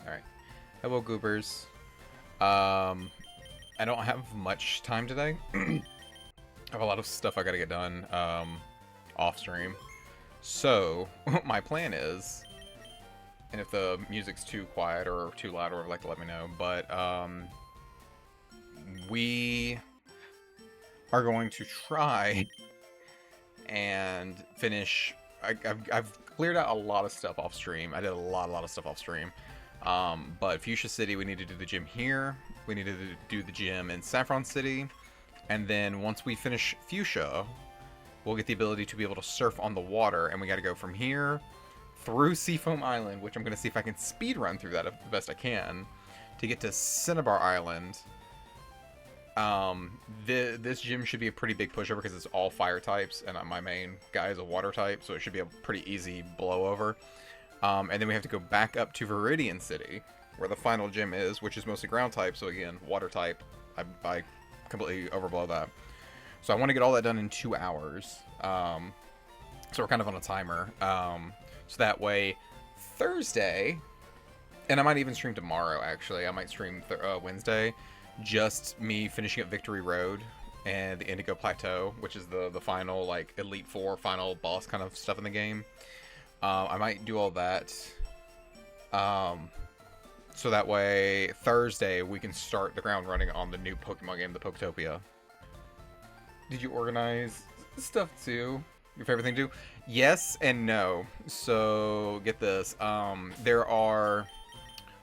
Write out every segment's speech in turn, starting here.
Alright. Hello, goobers. I don't have much time today. I have a lot of stuff I gotta get done, off stream. So, my plan is, and if the music's too quiet or too loud or like, let me know, but, we are going to try and finish. I've cleared out a lot of stuff off stream. I did a lot of stuff off stream. But Fuchsia City, we need to do the gym here. We need to do the gym in Saffron City. And then once we finish Fuchsia, we'll get the ability to be able to surf on the water. And we got to go from here through Seafoam Island, which I'm going to see if I can speed run through that the best I can, to get to Cinnabar Island. This gym should be a pretty big pushover because it's all fire types, and my main guy is a water type, so it should be a pretty easy blowover. And then we have to go back up to Viridian City, where the final gym is, which is mostly ground type, so again, water type. I completely overblow that. So I want to get all that done in 2 hours. So we're kind of on a timer. So that way, Thursday, and I might even stream tomorrow, actually. I might stream Wednesday. Just me finishing up Victory Road and the Indigo Plateau, which is the final, like, Elite Four final boss kind of stuff in the game. I might do all that. So that way, Thursday, we can start the ground running on the new Pokemon game, the Poketopia. Did you organize stuff too? Your favorite thing to do? Yes and no. So, get this. There are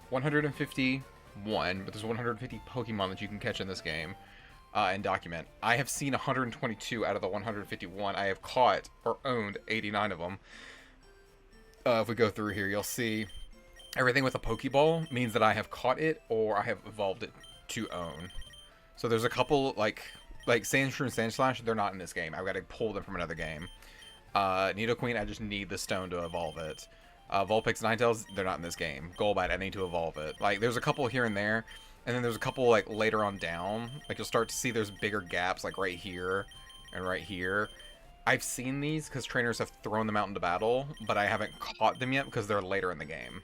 151, but there's 150 Pokemon that you can catch in this game and document. I have seen 122 out of the 151. I have caught or owned 89 of them. If we go through here, you'll see everything with a Pokeball means that I have caught it or I have evolved it to own. So there's a couple, like Sandshrew and Sandslash, they're not in this game. I've got to pull them from another game. Nidoqueen, I just need the stone to evolve it. Vulpix and Ninetales, they're not in this game. Golbat, I need to evolve it. Like, there's a couple here and there, and then there's a couple, like, later on down. Like, you'll start to see there's bigger gaps, like, right here and right here. I've seen these because trainers have thrown them out into battle, but I haven't caught them yet because they're later in the game.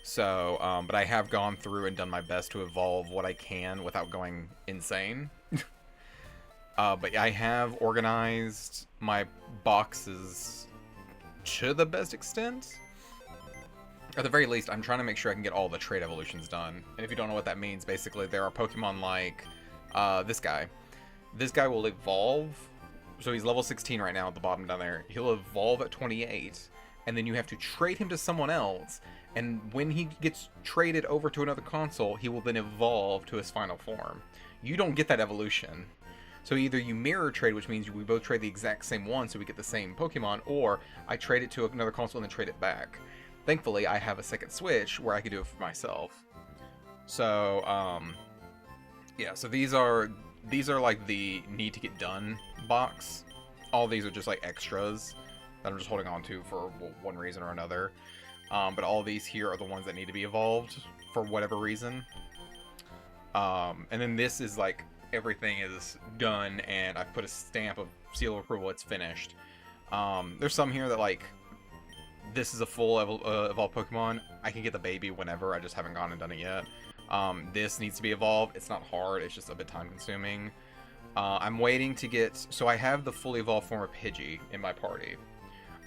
So, but I have gone through and done my best to evolve what I can without going insane. But I have organized my boxes to the best extent. At the very least, I'm trying to make sure I can get all the trait evolutions done. And if you don't know what that means, basically, there are Pokemon like this guy. This guy will evolve. So he's level 16 right now at the bottom down there. He'll evolve at 28. And then you have to trade him to someone else. And when he gets traded over to another console, he will then evolve to his final form. You don't get that evolution. So either you mirror trade, which means we both trade the exact same one so we get the same Pokemon, or I trade it to another console and then trade it back. Thankfully, I have a second Switch where I can do it for myself. So, yeah, so these are like the need to get done box. All these are just like extras that I'm just holding on to for one reason or another. But all these here are the ones that need to be evolved for whatever reason. And then this is like everything is done and I've put a stamp of seal of approval, it's finished. There's some here that like, this is a full evolved Pokemon. I can get the baby whenever, I just haven't gone and done it yet. This needs to be evolved. It's not hard, it's just a bit time consuming. I'm waiting to get, so I have the fully evolved form of Pidgey in my party.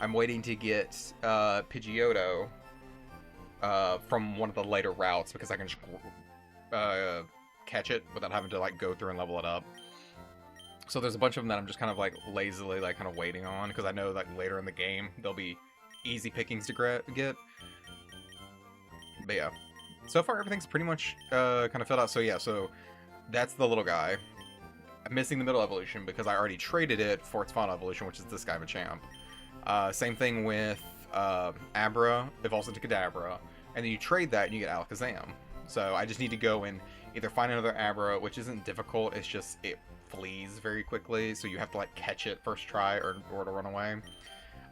I'm waiting to get Pidgeotto from one of the later routes because I can just catch it without having to like go through and level it up. So there's a bunch of them that I'm just kind of like lazily like kind of waiting on because I know that later in the game there'll be easy pickings to get. But yeah, so far everything's pretty much kind of filled out. So yeah, so that's the little guy. I'm missing the middle evolution because I already traded it for its final evolution, which is this guy, Machamp. Same thing with Abra evolves into Kadabra, and then you trade that and you get Alakazam. So I just need to go and either find another Abra, which isn't difficult, it's just it flees very quickly, so you have to like catch it first try or to run away.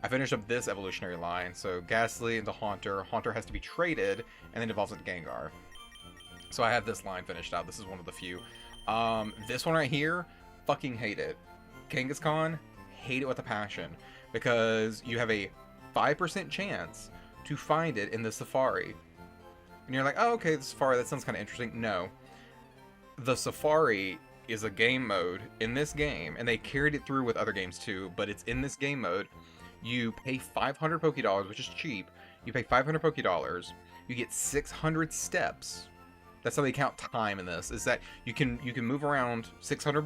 I finished up this evolutionary line, so Ghastly into Haunter. Haunter has to be traded, and then evolves into Gengar. So I have this line finished out. This is one of the few. This one right here, fucking hate it. Kangaskhan, hate it with a passion. Because you have a 5% chance to find it in the Safari. And you're like, oh, okay, the Safari, that sounds kind of interesting. No. The Safari is a game mode in this game, and they carried it through with other games too, but it's in this game mode. You pay 500 Poké Dollars, which is cheap. You pay 500 Poké Dollars. You get 600 steps. That's how they count time in this. Is that you can move around 600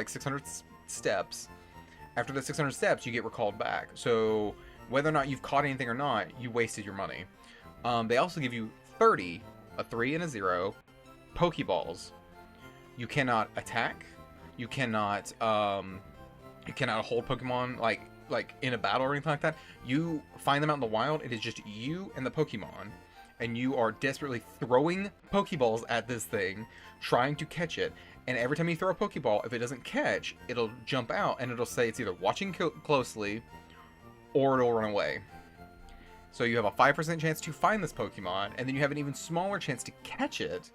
600 steps. After the 600 steps, you get recalled back. So whether or not you've caught anything or not, you wasted your money. They also give you 30, a 3 and a 0, Pokeballs. You cannot attack. You cannot hold Pokemon like in a battle or anything like that. You find them out in the wild. It is just you and the Pokemon, and you are desperately throwing Pokeballs at this thing, trying to catch it. And every time you throw a Pokeball, if it doesn't catch, it'll jump out and it'll say it's either watching closely or it'll run away. So you have a 5% chance to find this Pokemon, and then you have an even smaller chance to catch it.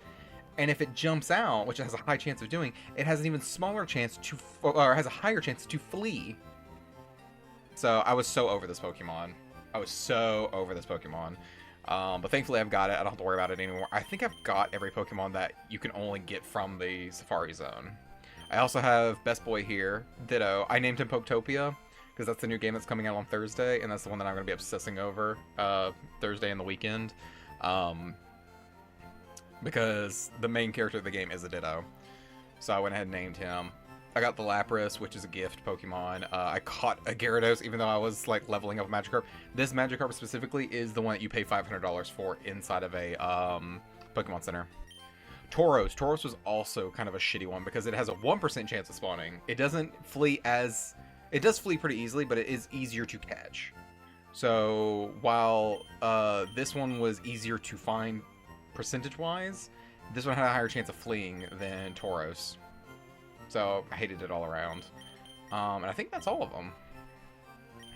And if it jumps out, which it has a high chance of doing, it has an even smaller chance to, or has a higher chance to flee. So I was so over this Pokemon. But thankfully I've got it. I don't have to worry about it anymore. I think I've got every Pokemon that you can only get from the Safari Zone. I also have Best Boy here, Ditto. I named him Poketopia, because that's the new game that's coming out on Thursday, and that's the one that I'm going to be obsessing over Thursday and the weekend. Because the main character of the game is a Ditto. So I went ahead and named him. I got the Lapras, which is a gift Pokemon. I caught a Gyarados, even though I was like leveling up Magikarp. This Magikarp specifically is the one that you pay $500 for inside of a Pokemon Center. Tauros. Tauros was also kind of a shitty one because it has a 1% chance of spawning. It doesn't flee as... It does flee pretty easily, but it is easier to catch. So while this one was easier to find percentage-wise, this one had a higher chance of fleeing than Tauros. So I hated it all around. And I think that's all of them.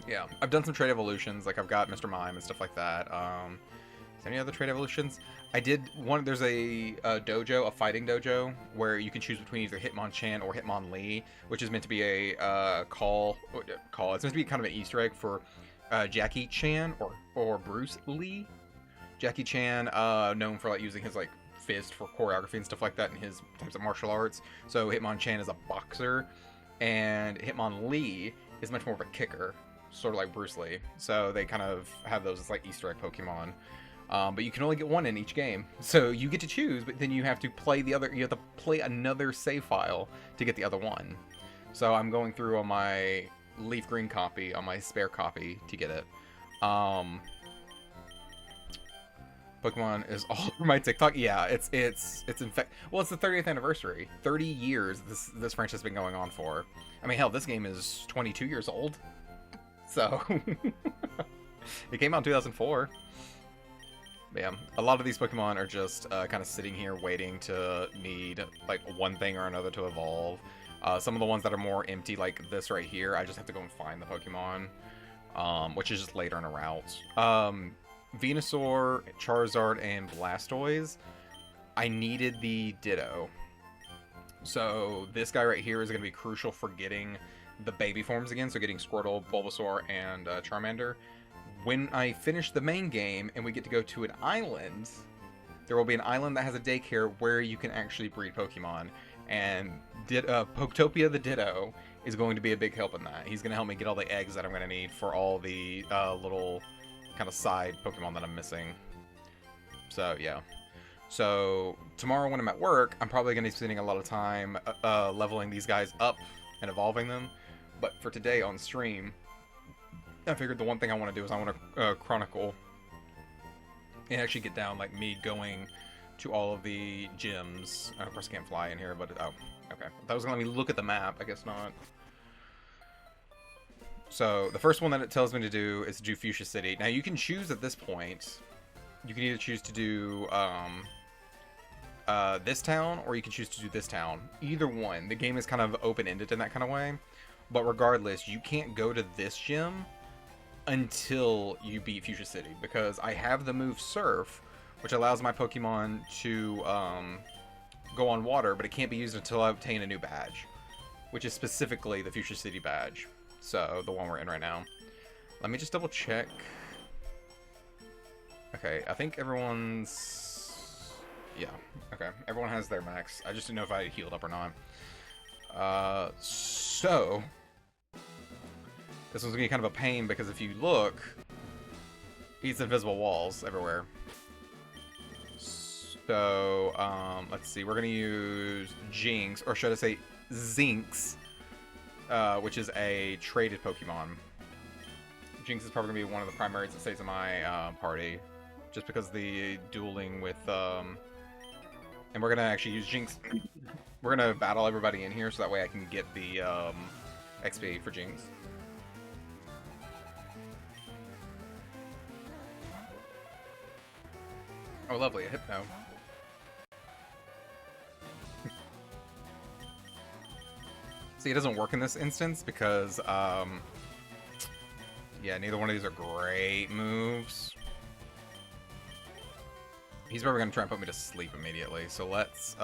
Yeah, I've done some trade evolutions, like I've got Mr. Mime and stuff like that. Is there any other trade evolutions? I did one, there's a dojo, a fighting dojo, where you can choose between either Hitmonchan or Hitmonlee, which is meant to be a call. It's meant to be kind of an Easter egg for Jackie Chan or Bruce Lee. Jackie Chan, known for like using his like fist for choreography and stuff like that in his types of martial arts. So Hitmonchan is a boxer, and Hitmonlee is much more of a kicker, sort of like Bruce Lee. So they kind of have those as like Easter egg Pokemon. But you can only get one in each game, so you get to choose. But then you have to play the other. You have to play another save file to get the other one. So I'm going through on my Leaf Green copy, on my spare copy to get it. Pokemon is all over my TikTok. Yeah, it's in fact, well, it's the 30th anniversary. 30 years this franchise has been going on for. I mean, hell, this game is 22 years old. So it came out in 2004. But yeah, a lot of these Pokemon are just kind of sitting here waiting to need like one thing or another to evolve. Some of the ones that are more empty, like this right here, I just have to go and find the Pokemon, which is just later in a route. Venusaur, Charizard, and Blastoise, I needed the Ditto. So this guy right here is going to be crucial for getting the baby forms again, so getting Squirtle, Bulbasaur, and Charmander. When I finish the main game and we get to go to an island, there will be an island that has a daycare where you can actually breed Pokemon. And Poketopia the Ditto is going to be a big help in that. He's going to help me get all the eggs that I'm going to need for all the little kind of side Pokemon that I'm missing. So, yeah. So, tomorrow when I'm at work, I'm probably going to be spending a lot of time leveling these guys up and evolving them. But for today on stream, I figured the one thing I want to do is I want to chronicle and actually get down, like, me going to all of the gyms. Of course, I can't fly in here, but... Oh, okay. That was going to let me look at the map. I guess not. So, the first one that it tells me to do is to do Fuchsia City. Now, you can choose at this point. You can either choose to do this town, or you can choose to do this town. Either one. The game is kind of open-ended in that kind of way. But regardless, you can't go to this gym until you beat Fuchsia City, because I have the move Surf, which allows my Pokemon to go on water, but it can't be used until I obtain a new badge, which is specifically the Fuchsia City badge. So, the one we're in right now. Let me just double check. Okay, I think everyone's... Yeah. Okay. Everyone has their max. I just didn't know if I healed up or not. So this one's gonna be kind of a pain because if you look, he's invisible walls everywhere. So let's see. We're gonna use Jinx, or should I say Zinx, which is a traded Pokemon. Jinx is probably gonna be one of the primaries that stays in my party, just because the dueling with and we're gonna actually use Jinx. We're gonna battle everybody in here so that way I can get the XP for Jinx. Oh, lovely, a Hypno. See, it doesn't work in this instance because, yeah, neither one of these are great moves. He's probably gonna try and put me to sleep immediately, so let's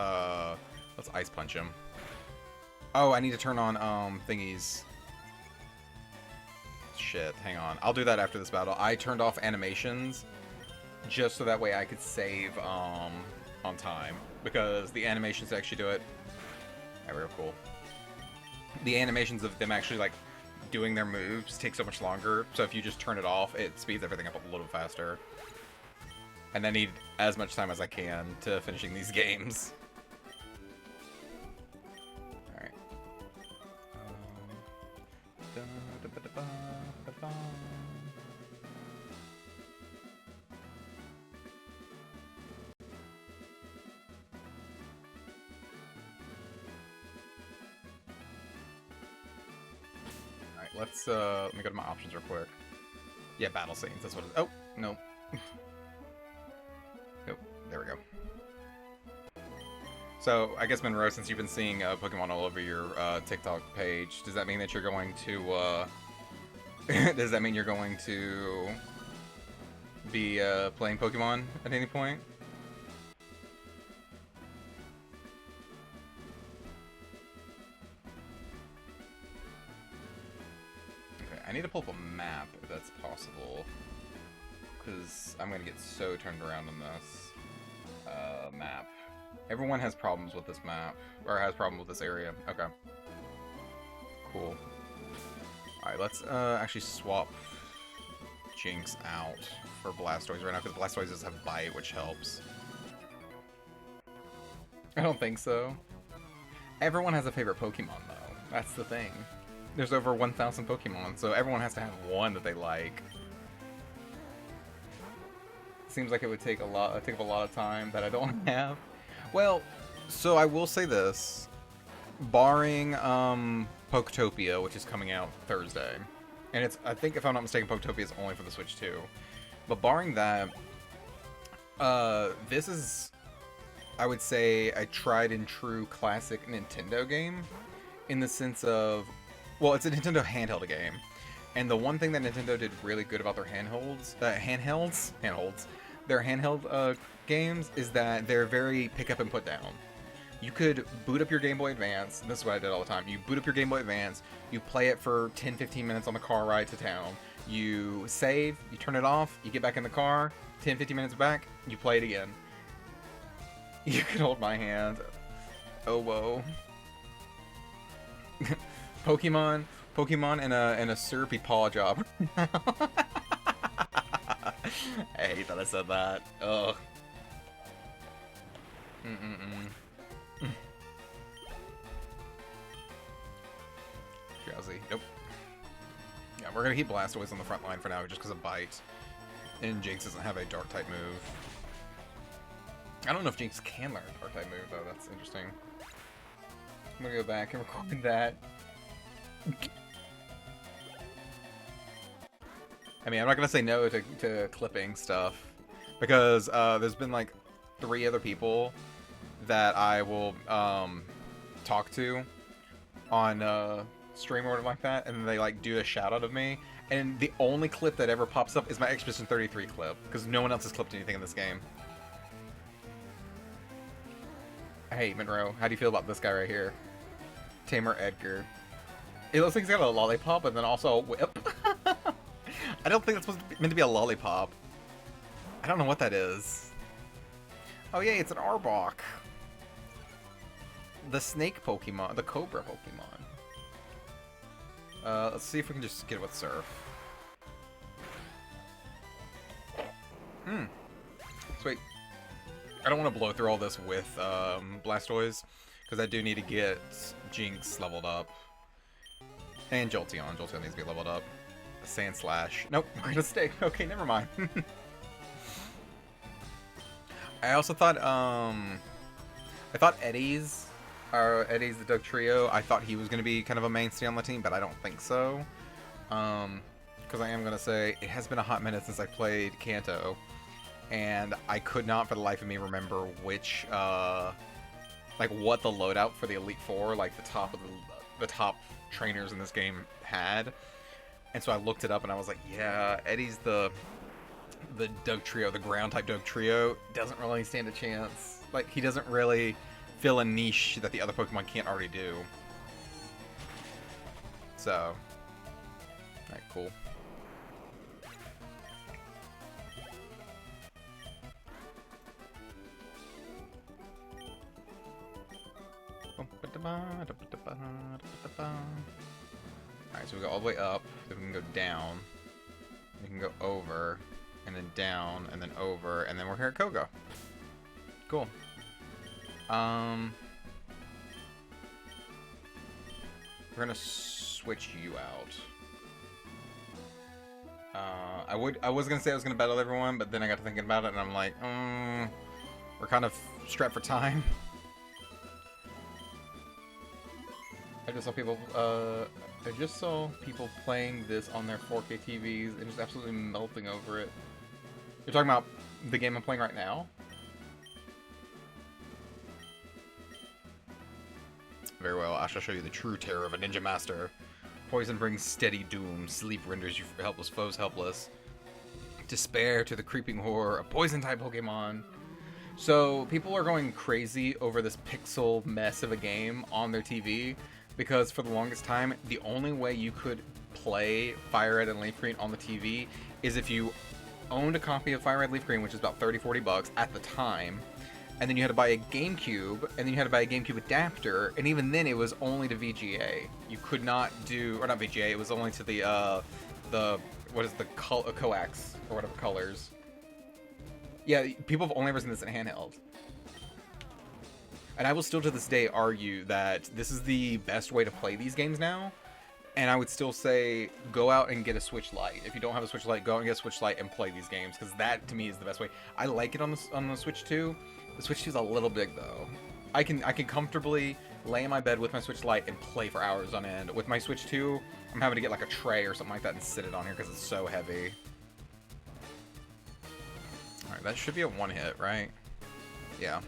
Ice Punch him. Oh, I need to turn on, thingies. Shit, hang on. I'll do that after this battle. I turned off animations just so that way I could save, on time. Because the animations to actually do it... Yeah, real cool. The animations of them actually, like, doing their moves take so much longer, so if you just turn it off, it speeds everything up a little faster. And I need as much time as I can to finishing these games. Alright. Alright, let's, let me go to my options real quick. Yeah, battle scenes, that's what it is. Oh, no. Nope, there we go. So, I guess, Monroe, since you've been seeing Pokemon all over your TikTok page, does that mean that you're going to, does that mean you're going to be playing Pokemon at any point? Okay, I need to pull up a map if that's possible. Because I'm going to get so turned around on this map. Everyone has problems with this map, or has problems with this area. Okay. Cool. Alright, let's actually swap Jinx out for Blastoise right now, because Blastoise does have Bite, which helps. I don't think so. Everyone has a favorite Pokemon, though. That's the thing. There's over 1,000 Pokemon, so everyone has to have one that they like. Seems like it would take up a lot of time that I don't have. Well, so I will say this. Barring Poketopia, which is coming out Thursday. And it's, I think if I'm not mistaken, Poketopia is only for the Switch too. But barring that, this is, I would say, a tried and true classic Nintendo game. In the sense of, well, it's a Nintendo handheld game. And the one thing that Nintendo did really good about their their handheld games is that they're very pick up and put down. You could boot up your Game Boy Advance, and this is what I did all the time. You boot up your Game Boy Advance, you play it for 10-15 minutes on the car ride to town. You save, you turn it off, you get back in the car, 10-15 minutes back, you play it again. You can hold my hand. Oh, whoa. Pokemon and a syrupy paw job. I hate that I said that. Ugh. Drowsy. Nope. Yeah, we're gonna keep Blastoise on the front line for now just because of Bite. And Jinx doesn't have a Dark-type move. I don't know if Jinx can learn a Dark-type move, though. That's interesting. I'm gonna go back and record that. I mean, I'm not gonna say no to clipping stuff, because there's been like 3 other people that I will talk to on stream or whatever like that, and they like do a shout out of me, and the only clip that ever pops up is my Expedition 33 clip, because no one else has clipped anything in this game. Hey, Monroe, how do you feel about this guy right here? Tamer Edgar. It looks like he's got a lollipop and then also a whip. I don't think that's meant to be a lollipop. I don't know what that is. Oh yeah, it's an Arbok. The snake Pokemon, the Cobra Pokemon. Let's see if we can just get it with Surf. Sweet. I don't want to blow through all this with Blastoise, because I do need to get Jinx leveled up. And Jolteon. Jolteon needs to be leveled up. Sand Slash. Nope, we're gonna stay. Okay, never mind. I also thought, Eddie's the Doug Trio. I thought he was gonna be kind of a mainstay on the team, but I don't think so. Because I am gonna say it has been a hot minute since I played Kanto, and I could not for the life of me remember which, like what the loadout for the Elite Four, like the top of the top trainers in this game had. And so I looked it up and I was like, yeah, Eddie's the Doug Trio, the ground type Doug Trio, doesn't really stand a chance. Like, he doesn't really fill a niche that the other Pokemon can't already do. So, alright, cool. Alright, so we go all the way up, then we can go down, we can go over, and then down, and then over, and then we're here at Koga. Cool. We're gonna switch you out. I was gonna say I was gonna battle everyone, but then I got to thinking about it, and I'm like, we're kind of strapped for time. I just saw people playing this on their 4K TVs and just absolutely melting over it. You're talking about the game I'm playing right now? Very well, I shall show you the true terror of a ninja master. Poison brings steady doom, sleep renders you helpless foes helpless. Despair to the creeping horror, a poison-type Pokemon. So, people are going crazy over this pixel mess of a game on their TV, because for the longest time, the only way you could play FireRed and Leaf Green on the TV is if you owned a copy of FireRed Leaf Green, which is about 30-40 bucks at the time, and then you had to buy a GameCube, and then you had to buy a GameCube adapter, and even then it was only to VGA. You could not do, or not VGA, it was only to the what is the coax, or whatever colors. Yeah, people have only ever seen this in handheld. And I will still to this day argue that this is the best way to play these games now. And I would still say, go out and get a Switch Lite. If you don't have a Switch Lite, go out and get a Switch Lite and play these games, because that, to me, is the best way. I like it on the Switch 2. The Switch 2 is a little big, though. I can comfortably lay in my bed with my Switch Lite and play for hours on end. With my Switch 2, I'm having to get like a tray or something like that and sit it on here because it's so heavy. Alright, that should be a one-hit, right? Yeah.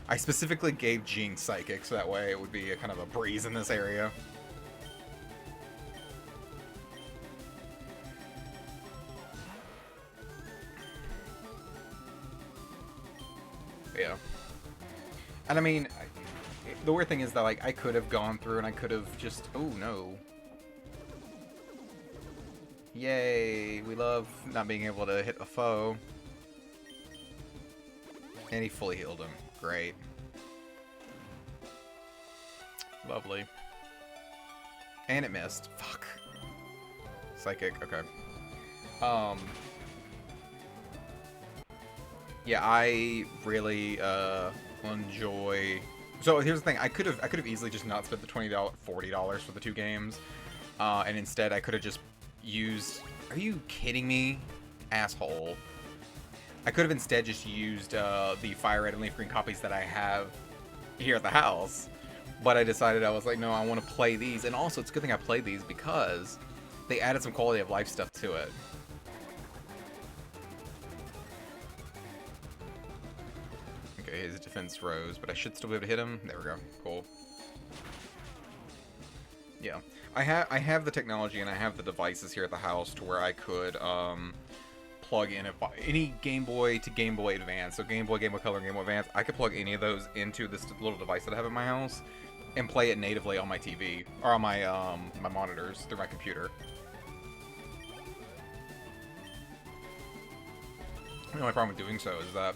I specifically gave Jinx Psychic, so that way it would be a kind of a breeze in this area. Yeah. And I mean, the weird thing is that, like, I could have gone through and I could have just... Oh, no. Yay, we love not being able to hit a foe. And he fully healed him. Great. Lovely. And it missed. Fuck. Psychic, okay. Yeah, I really enjoy... So here's the thing, I could have easily just not spent the $20, $40 for the two games. And instead I could have just used... Are you kidding me? Asshole. I could have instead just used the FireRed and Leaf Green copies that I have here at the house. But I decided, I was like, no, I want to play these. And also, it's a good thing I played these because they added some quality of life stuff to it. Okay, his defense rose, but I should still be able to hit him. There we go. Cool. Yeah. I have the technology and I have the devices here at the house to where I could... plug in any Game Boy to Game Boy Advance, so Game Boy, Game Boy Color, and Game Boy Advance, I could plug any of those into this little device that I have in my house and play it natively on my TV, or on my my monitors through my computer. The only problem with doing so is that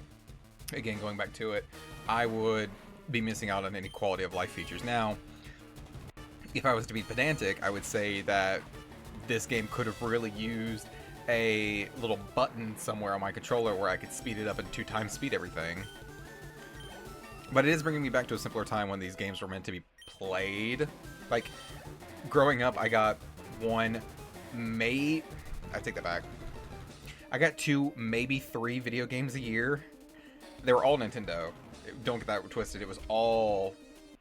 again, going back to it, I would be missing out on any quality of life features. Now, if I was to be pedantic, I would say that this game could have really used a little button somewhere on my controller where I could speed it up and 2 times speed everything. But it is bringing me back to a simpler time when these games were meant to be played. Like, growing up, I got I take that back. I got 2, maybe 3 video games a year. They were all Nintendo. Don't get that twisted. It was all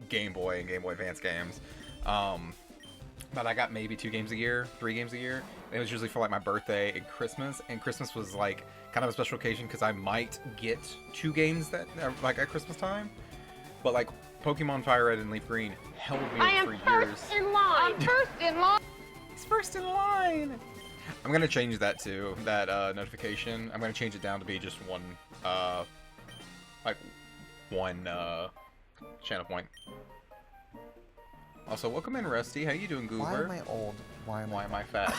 Game Boy and Game Boy Advance games. But I got maybe 2 games a year, 3 games a year. And it was usually for like my birthday and Christmas. And Christmas was like kind of a special occasion because I might get 2 games that like at Christmas time. But like Pokemon FireRed and Leaf Green held me for years. First in line. I'm first in line. He's first in line. I'm gonna change that too. That notification. I'm gonna change it down to be just one, one channel point. Also, welcome in, Rusty. How you doing, Goober? Why am I old? Why am I fat?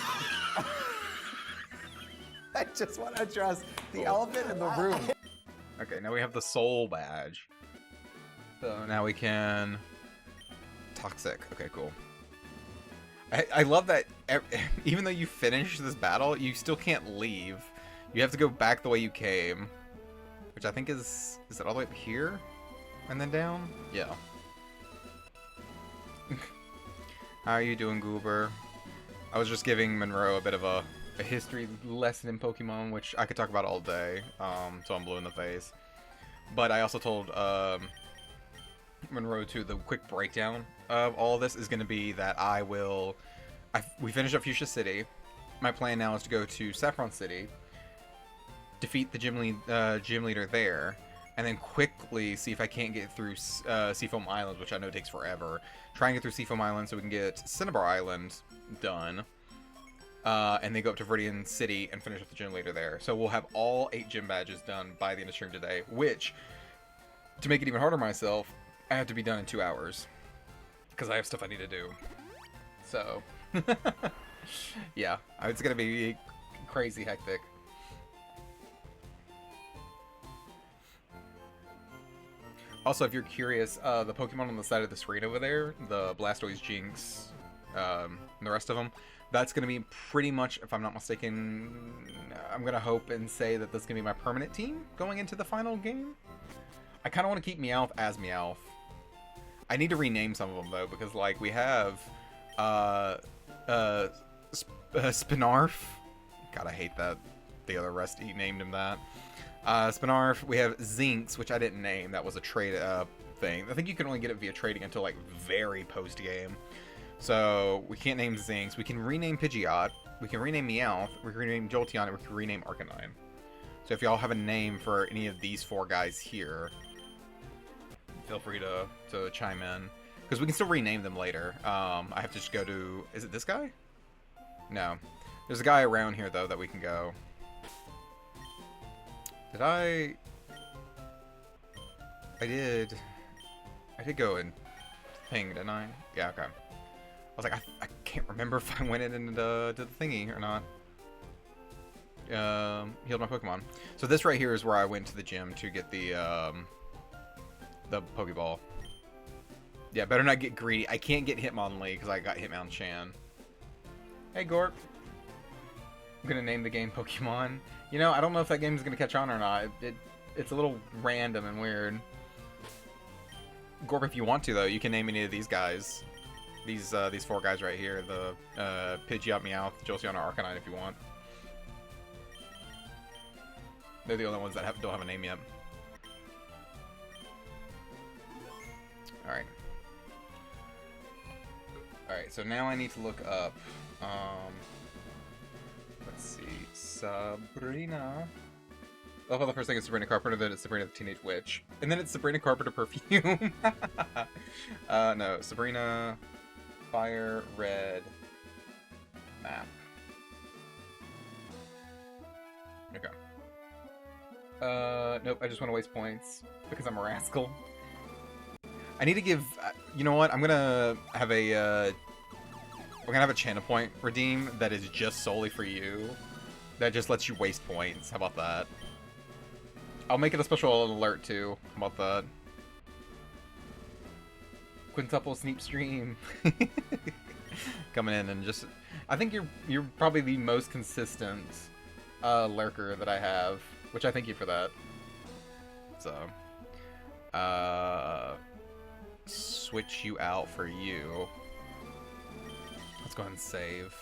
I just want to address the elephant in the room. Okay, now we have the soul badge. So now we can... Toxic. Okay, cool. I love that even though you finish this battle, you still can't leave. You have to go back the way you came. Which I think is it all the way up here? And then down? Yeah. How are you doing, Goober? I was just giving Monroe a bit of a history lesson in Pokemon, which I could talk about all day, so I'm blue in the face. But I also told Monroe, too, the quick breakdown of all of this is going to be that we finished up Fuchsia City. My plan now is to go to Saffron City, defeat the gym leader there, and then quickly see if I can't get through Seafoam Island, which I know takes forever. Try and get through Seafoam Island so we can get Cinnabar Island done. And then go up to Viridian City and finish up the gym leader there. So we'll have all 8 gym badges done by the end of stream today, which, to make it even harder on myself, I have to be done in 2 hours. Because I have stuff I need to do. So, yeah, it's going to be crazy hectic. Also, if you're curious, the Pokemon on the side of the screen over there, the Blastoise, Jinx, and the rest of them, that's going to be pretty much, if I'm not mistaken, I'm going to hope and say that this is going to be my permanent team going into the final game. I kind of want to keep Meowth as Meowth. I need to rename some of them, though, because, like, we have Spinarf. God, I hate that the other Rusty named him that. Spinarf. We have Zinx, which I didn't name. That was a trade thing. I think you can only get it via trading until, like, very post-game. So, we can't name Zinx. We can rename Pidgeot. We can rename Meowth. We can rename Jolteon. And we can rename Arcanine. So, if y'all have a name for any of these 4 guys here, feel free to chime in. Because we can still rename them later. I have to just go to... Is it this guy? No. There's a guy around here, though, that we can go. Did I did go and ping, didn't I? Yeah, okay. I was like, I can't remember if I went in and did the thingy or not. Healed my Pokemon. So this right here is where I went to the gym to get the Pokeball. Yeah, better not get greedy. I can't get Hitmonlee because I got Hitmonchan. Hey, Gorp. I'm gonna name the game Pokemon. You know, I don't know if that game is gonna catch on or not. It's a little random and weird. Gorp, if you want to, though, you can name any of these guys. These 4 guys right here. The Pidgeot, Meowth, Jolteon, or Arcanine if you want. They're the only ones that don't have a name yet. Alright. Alright, so now I need to look up... let's see... Sabrina... I love how the first thing is Sabrina Carpenter, then it's Sabrina the Teenage Witch. And then it's Sabrina Carpenter Perfume. No, Sabrina... FireRed... Map. Okay. Nope, I just want to waste points. Because I'm a rascal. I need to give... you know what? I'm gonna have a... we're gonna have a channel point redeem that is just solely for you. That just lets you waste points. How about that? I'll make it a special alert too about that. Quintuple sneak stream. Coming in and just, I think you're probably the most consistent lurker that I have, which I thank you for that. So, switch you out for you. Let's go ahead and save.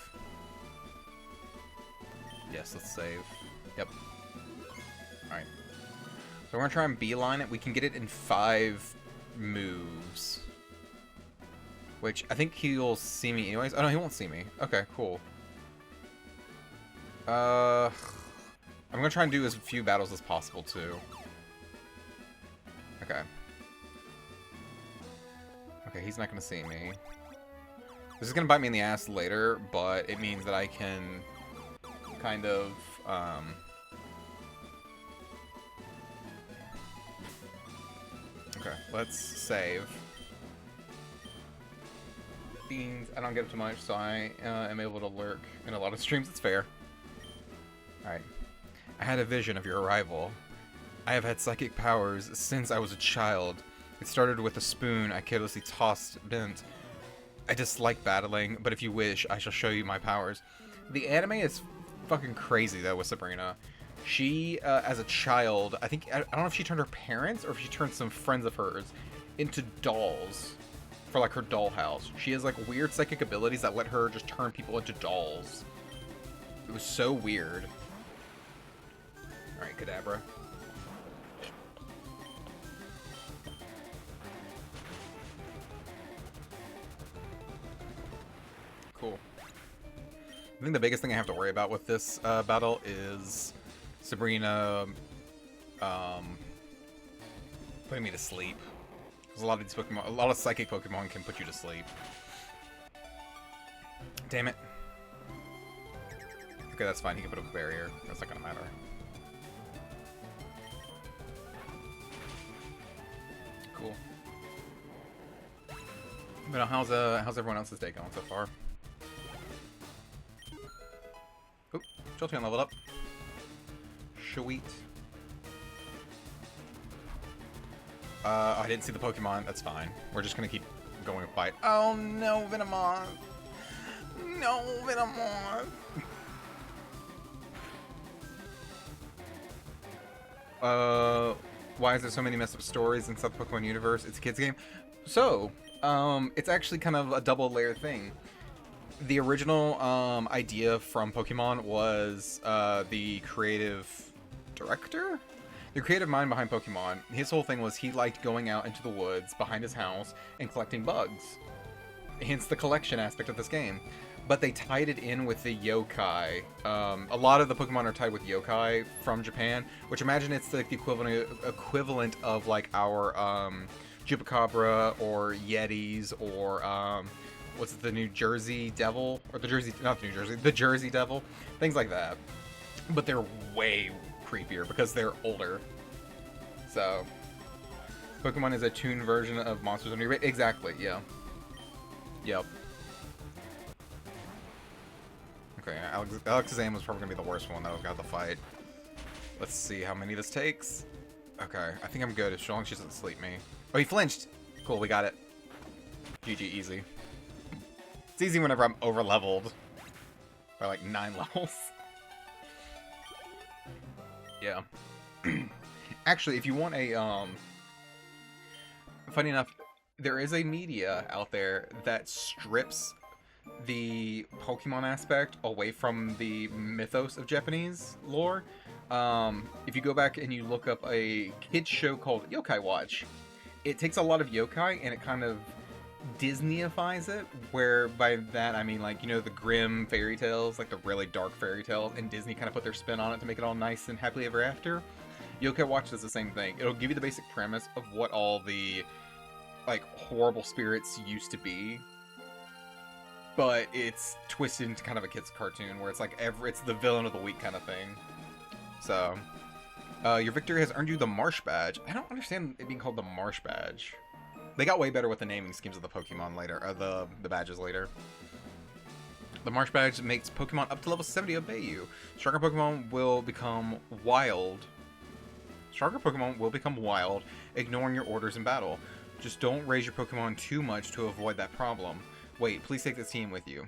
Yes, let's save. Yep. Alright. So we're gonna try and beeline it. We can get it in 5 moves. Which, I think he'll see me anyways. Oh no, he won't see me. Okay, cool. I'm gonna try and do as few battles as possible, too. Okay. Okay, he's not gonna see me. This is gonna bite me in the ass later, but it means that I can kind of, okay, let's save. Beans, I don't get up too much, so I am able to lurk in a lot of streams. It's fair. Alright. I had a vision of your arrival. I have had psychic powers since I was a child. It started with a spoon I carelessly tossed bent. I dislike battling, but if you wish, I shall show you my powers. The anime is fucking crazy, though, with Sabrina. She, as a child, I don't know if she turned her parents or if she turned some friends of hers into dolls for, like, her dollhouse. She has, like, weird psychic abilities that let her just turn people into dolls. It was so weird. Alright, Kadabra. Cool. I think the biggest thing I have to worry about with this battle is Sabrina putting me to sleep. Because a lot of these Pokemon, a lot of psychic Pokemon can put you to sleep. Damn it. Okay, that's fine. He can put up a barrier. That's not gonna matter. Cool. But how's everyone else's day going so far? Oop, Jolteon leveled up. Sweet. I didn't see the Pokemon. That's fine. We're just gonna keep going with fight. Oh no, Venomon! No, Venomon! Why is there so many messed up stories inside the Pokemon universe? It's a kids game. So, it's actually kind of a double layer thing. The original idea from Pokemon was the creative director? The creative mind behind Pokemon. His whole thing was he liked going out into the woods behind his house and collecting bugs. Hence the collection aspect of this game. But they tied it in with the yokai. A lot of the Pokemon are tied with yokai from Japan, which imagine it's like the equivalent of like our Chupacabra or Yetis or what's it, the New Jersey Devil? Or the Jersey, not the New Jersey, the Jersey Devil. Things like that. But they're way creepier because they're older. So, Pokemon is a tuned version of Monsters Under Your Bed. Exactly, yeah. Yep. Okay, Alakazam was probably going to be the worst one that was got to fight. Let's see how many this takes. Okay, I think I'm good as long as she doesn't sleep me. Oh, he flinched! Cool, we got it. GG, easy. It's easy whenever I'm over-leveled. By like 9 levels. Yeah. Actually, if you want a, funny enough, there is a media out there that strips the Pokemon aspect away from the mythos of Japanese lore. If you go back and you look up a kids show called Yokai Watch, it takes a lot of yokai and it kind of Disneyifies it, where by that I mean, like, you know, the grim fairy tales, like the really dark fairy tales, and Disney kind of put their spin on it to make it all nice and happily ever after. Yokai Watch does the same thing. It'll give you the basic premise of what all the, like, horrible spirits used to be, but it's twisted into kind of a kid's cartoon, where it's like it's the villain of the week kind of thing. So, your victory has earned you the Marsh Badge. I don't understand it being called the Marsh Badge. They got way better with the naming schemes of the Pokemon later, or the badges later. The Marsh Badge makes Pokemon up to level 70 obey you. Stronger Pokemon will become wild Stronger Pokemon will become wild, ignoring your orders in battle. Just don't raise your Pokemon too much to avoid that problem. Wait, please take this team with you.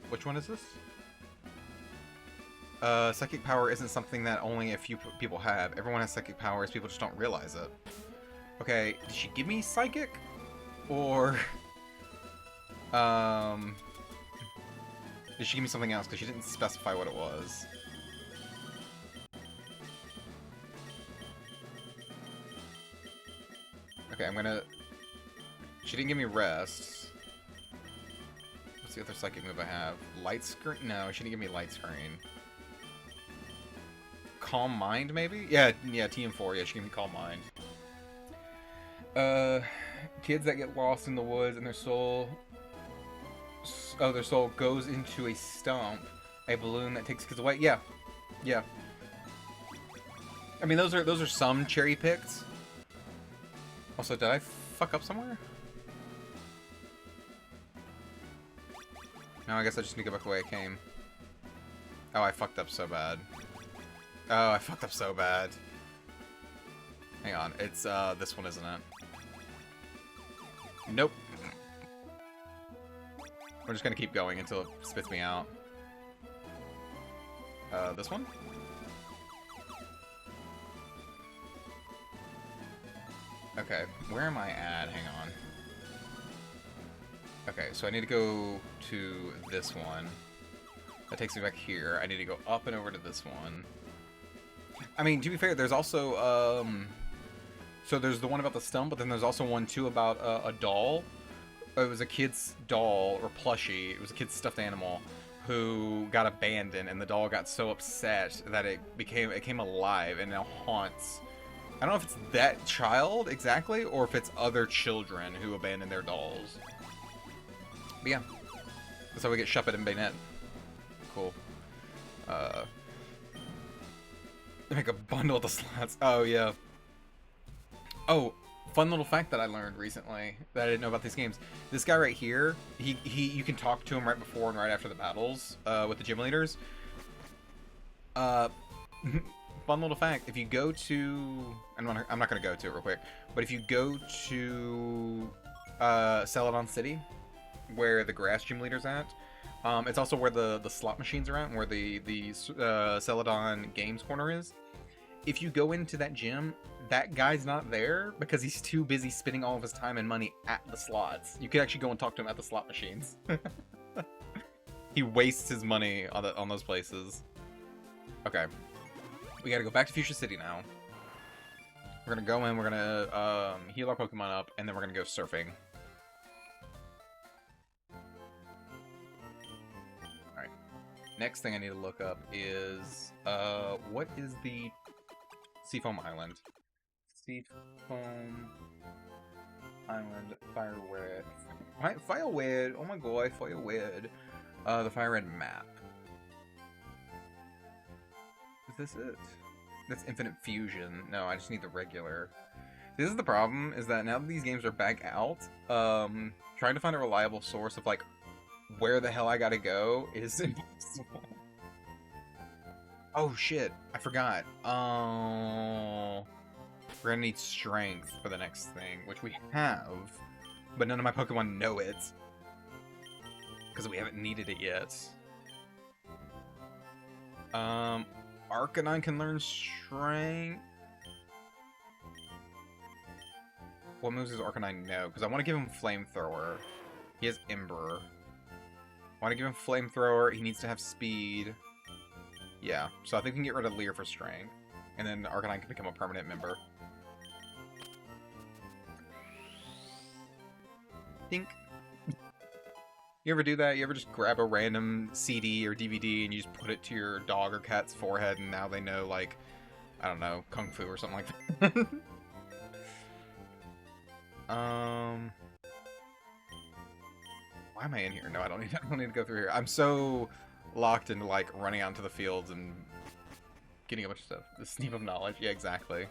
Which one is this? Psychic power isn't something that only a few people have. Everyone has psychic powers, people just don't realize it. Okay, did she give me psychic? Or... did she give me something else? Because she didn't specify what it was. Okay, I'm gonna... She didn't give me rest. What's the other psychic move I have? Light screen? No, she didn't give me light screen. Calm Mind, maybe? Yeah, TM4. Yeah, she gave me Calm Mind. Kids that get lost in the woods and their soul... Oh, their soul goes into a stump. A balloon that takes kids away. Yeah. Yeah. I mean, those are some cherry picked. Also, did I fuck up somewhere? No, I guess I just need to go back the way I came. Oh, I fucked up so bad. Oh, I fucked up so bad. Hang on, it's this one, isn't it? Nope. We're just gonna keep going until it spits me out. This one? Okay, where am I at? Hang on. Okay, so I need to go to this one. That takes me back here. I need to go up and over to this one. I mean, to be fair, there's also, so there's the one about the stump, but then there's also one, too, about a doll. It was a kid's doll, or plushie. It was a kid's stuffed animal who got abandoned, and the doll got so upset that it came alive and now haunts. I don't know if it's that child, exactly, or if it's other children who abandon their dolls. But yeah. That's how we get Shuppet and Bayonet. Cool. Make a bundle of the slots. Oh, yeah. Oh, fun little fact that I learned recently that I didn't know about these games. This guy right here, you can talk to him right before and right after the battles with the gym leaders. Fun little fact, if you go to... I'm not going to go to it real quick, but if you go to Celadon City, where the grass gym leader's at, it's also where the slot machines are at, and where the Celadon Games Corner is. If you go into that gym, that guy's not there because he's too busy spending all of his time and money at the slots. You could actually go and talk to him at the slot machines. He wastes his money on those places. Okay. We gotta go back to Fuchsia City now. We're gonna go in, we're gonna heal our Pokemon up, and then we're gonna go surfing. Alright. Next thing I need to look up is, what is the Seafoam Island? Seafoam Island, FireRed. FireRed! Oh my god, FireRed. The FireRed map. Is this it? That's Infinite Fusion. No, I just need the regular. This is the problem, is that now that these games are back out, trying to find a reliable source of, like, where the hell I gotta go is impossible. Oh, shit. I forgot. Oh... We're gonna need strength for the next thing, which we have, but none of my Pokemon know it. Because we haven't needed it yet. Arcanine can learn strength. What moves does Arcanine know? Because I want to give him Flamethrower. He has Ember. I want to give him Flamethrower. He needs to have speed. Yeah, so I think we can get rid of Leer for strength. And then Arcanine can become a permanent member. Think. You ever do that? You ever just grab a random CD or DVD and you just put it to your dog or cat's forehead and now they know, like, I don't know, Kung Fu or something like that? Why am I in here? No, I don't need to go through here. I'm so locked into, like, running out into the fields and getting a bunch of stuff. The steam of knowledge. Yeah, exactly.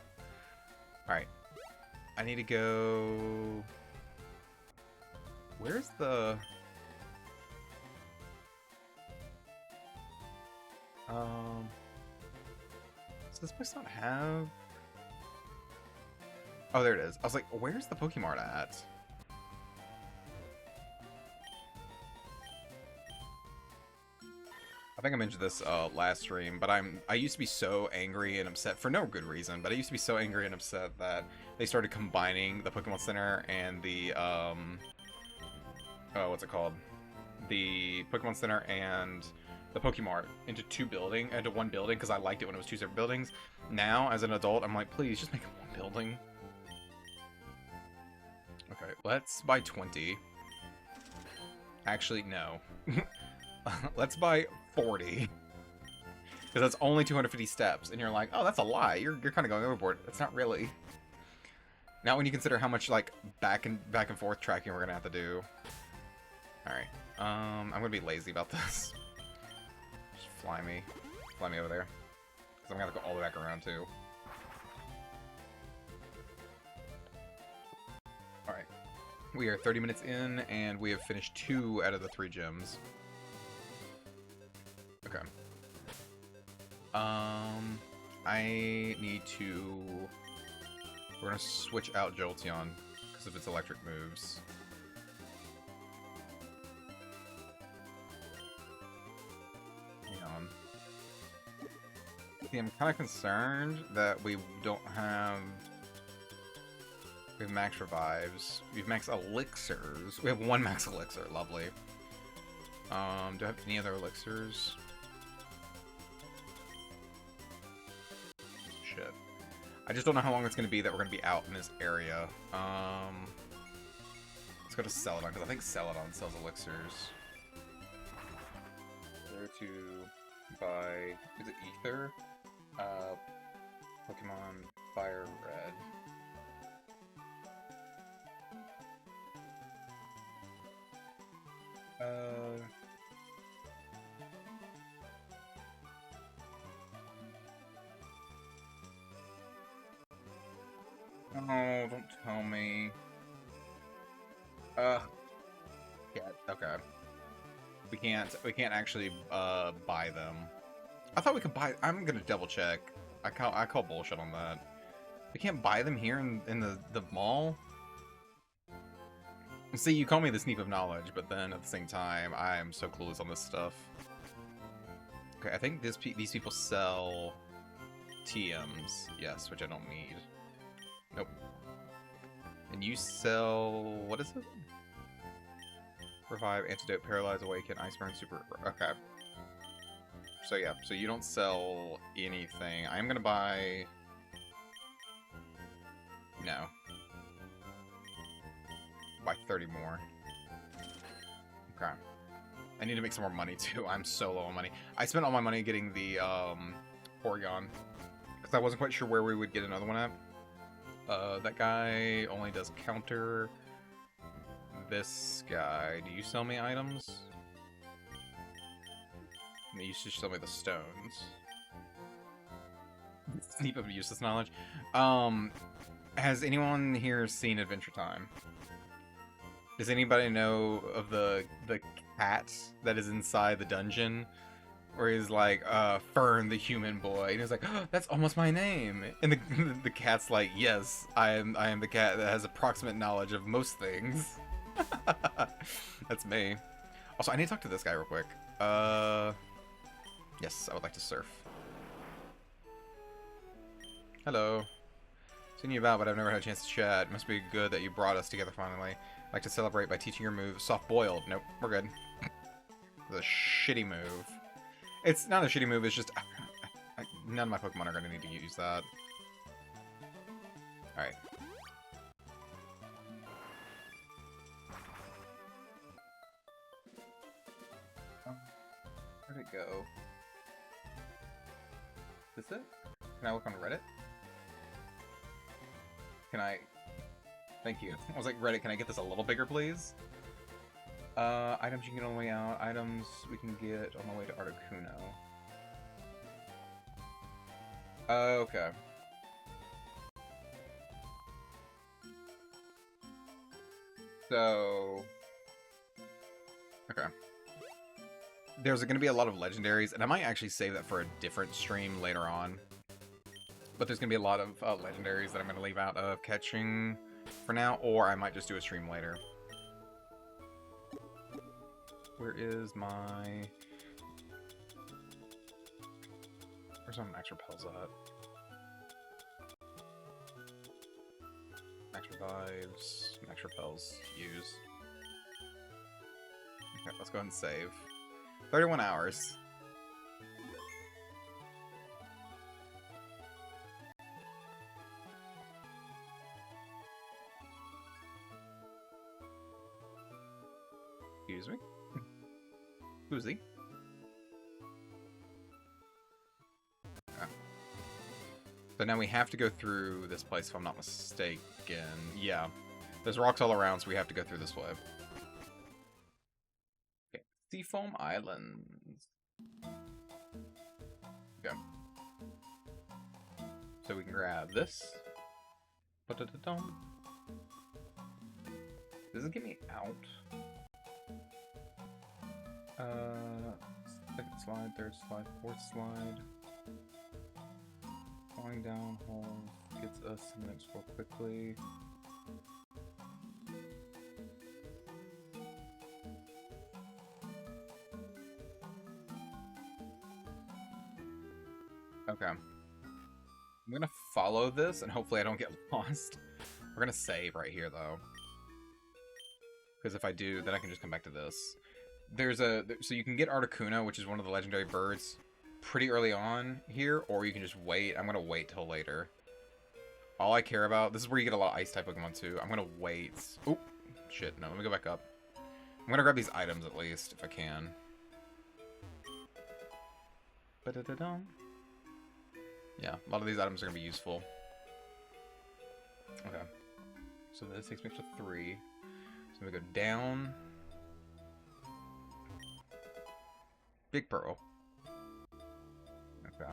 Alright. I need to go... Where's the... Does this place not have... Oh, there it is. I was like, where's the Pokemart at? I think I mentioned this last stream, but I used to be so angry and upset for no good reason, but I used to be so angry and upset that they started combining the Pokemon Center and the oh, what's it called? The Pokemon Center and the Pokemart into one building because I liked it when it was 2 separate buildings. Now, as an adult, I'm like, please just make it 1 building. Okay, let's buy 20. Actually, no. Let's buy 40. Because that's only 250 steps, and you're like, oh, that's a lie. You're kind of going overboard. It's not really. Now, when you consider how much like back and forth tracking we're gonna have to do. All right, I'm gonna be lazy about this. Just fly me over there, because I'm gonna go all the way back around too. All right, we are 30 minutes in, and we have finished 2 out of the 3 gyms. Okay. I need to... We're gonna switch out Jolteon because of its electric moves. Hang on. See, I'm kind of concerned that we don't have... We have max revives. We have max elixirs. We have 1 max elixir. Lovely. Do I have any other elixirs? Shit. I just don't know how long it's going to be that we're going to be out in this area. Let's go to Celadon, because I think Celadon sells elixirs. Where to buy... Is it Ether? Pokemon FireRed. Oh, don't tell me. Yeah, okay. We can't actually, buy them. I thought we could buy... I'm gonna double check. I call bullshit on that. We can't buy them here in the mall? See, you call me the sneak of knowledge, but then at the same time, I am so clueless on this stuff. Okay, I think these people sell TMs. Yes, which I don't need. Nope. And you sell... what is it? Revive, Antidote, Paralyze, Awaken, Ice Burn, Super... Okay. So yeah, so you don't sell anything. I'm gonna buy... No. Buy 30 more. Okay. I need to make some more money too. I'm so low on money. I spent all my money getting the Porygon. Because I wasn't quite sure where we would get another one at. That guy only does counter. This guy, do you sell me items? You used to sell me the stones. Sneak of useless knowledge. Has anyone here seen Adventure Time? Does anybody know of the cat that is inside the dungeon? Where he's like, Fern, the human boy. And he's like, oh, that's almost my name. And the cat's like, yes, I am the cat that has approximate knowledge of most things. That's me. Also, I need to talk to this guy real quick. Yes, I would like to surf. Hello. Seen you about, but I've never had a chance to chat. Must be good that you brought us together finally. I'd like to celebrate by teaching your move, Soft Boiled. Nope, we're good. The shitty move. It's not a shitty move, it's just... none of my Pokemon are going to need to use that. Alright. Where'd it go? Is this it? Can I look on Reddit? Can I... Thank you. I was like, Reddit, can I get this a little bigger, please? Items you can get on the way out. Items we can get on the way to Articuno. Okay. So... Okay. There's going to be a lot of legendaries, and I might actually save that for a different stream later on. But there's going to be a lot of legendaries that I'm going to leave out of catching for now, or I might just do a stream later. Where is my... Where's my max repels at? Max revives, max repels, use. Okay, let's go ahead and save. 31 hours. Excuse me. Boozy. Okay. So now we have to go through this place, if I'm not mistaken. Yeah. There's rocks all around, so we have to go through this way. Okay. Seafoam Islands. Okay. So we can grab this. Ba-da-da-dum. Does it get me out? Second slide, third slide, fourth slide. Falling down holes gets us to the next floor quickly. Okay. I'm gonna follow this and hopefully I don't get lost. We're gonna save right here though. Because if I do, then I can just come back to this. So you can get Articuno, which is one of the legendary birds, pretty early on here, or you can just wait. I'm gonna wait till later. All I care about, this is where you get a lot of ice type Pokemon too. I'm gonna wait. Oop, shit, no, let me go back up. I'm gonna grab these items at least, if I can. Ba-da-da-dum. Yeah, a lot of these items are gonna be useful. Okay. So this takes me up to 3. So we go down. Big Pearl. Okay.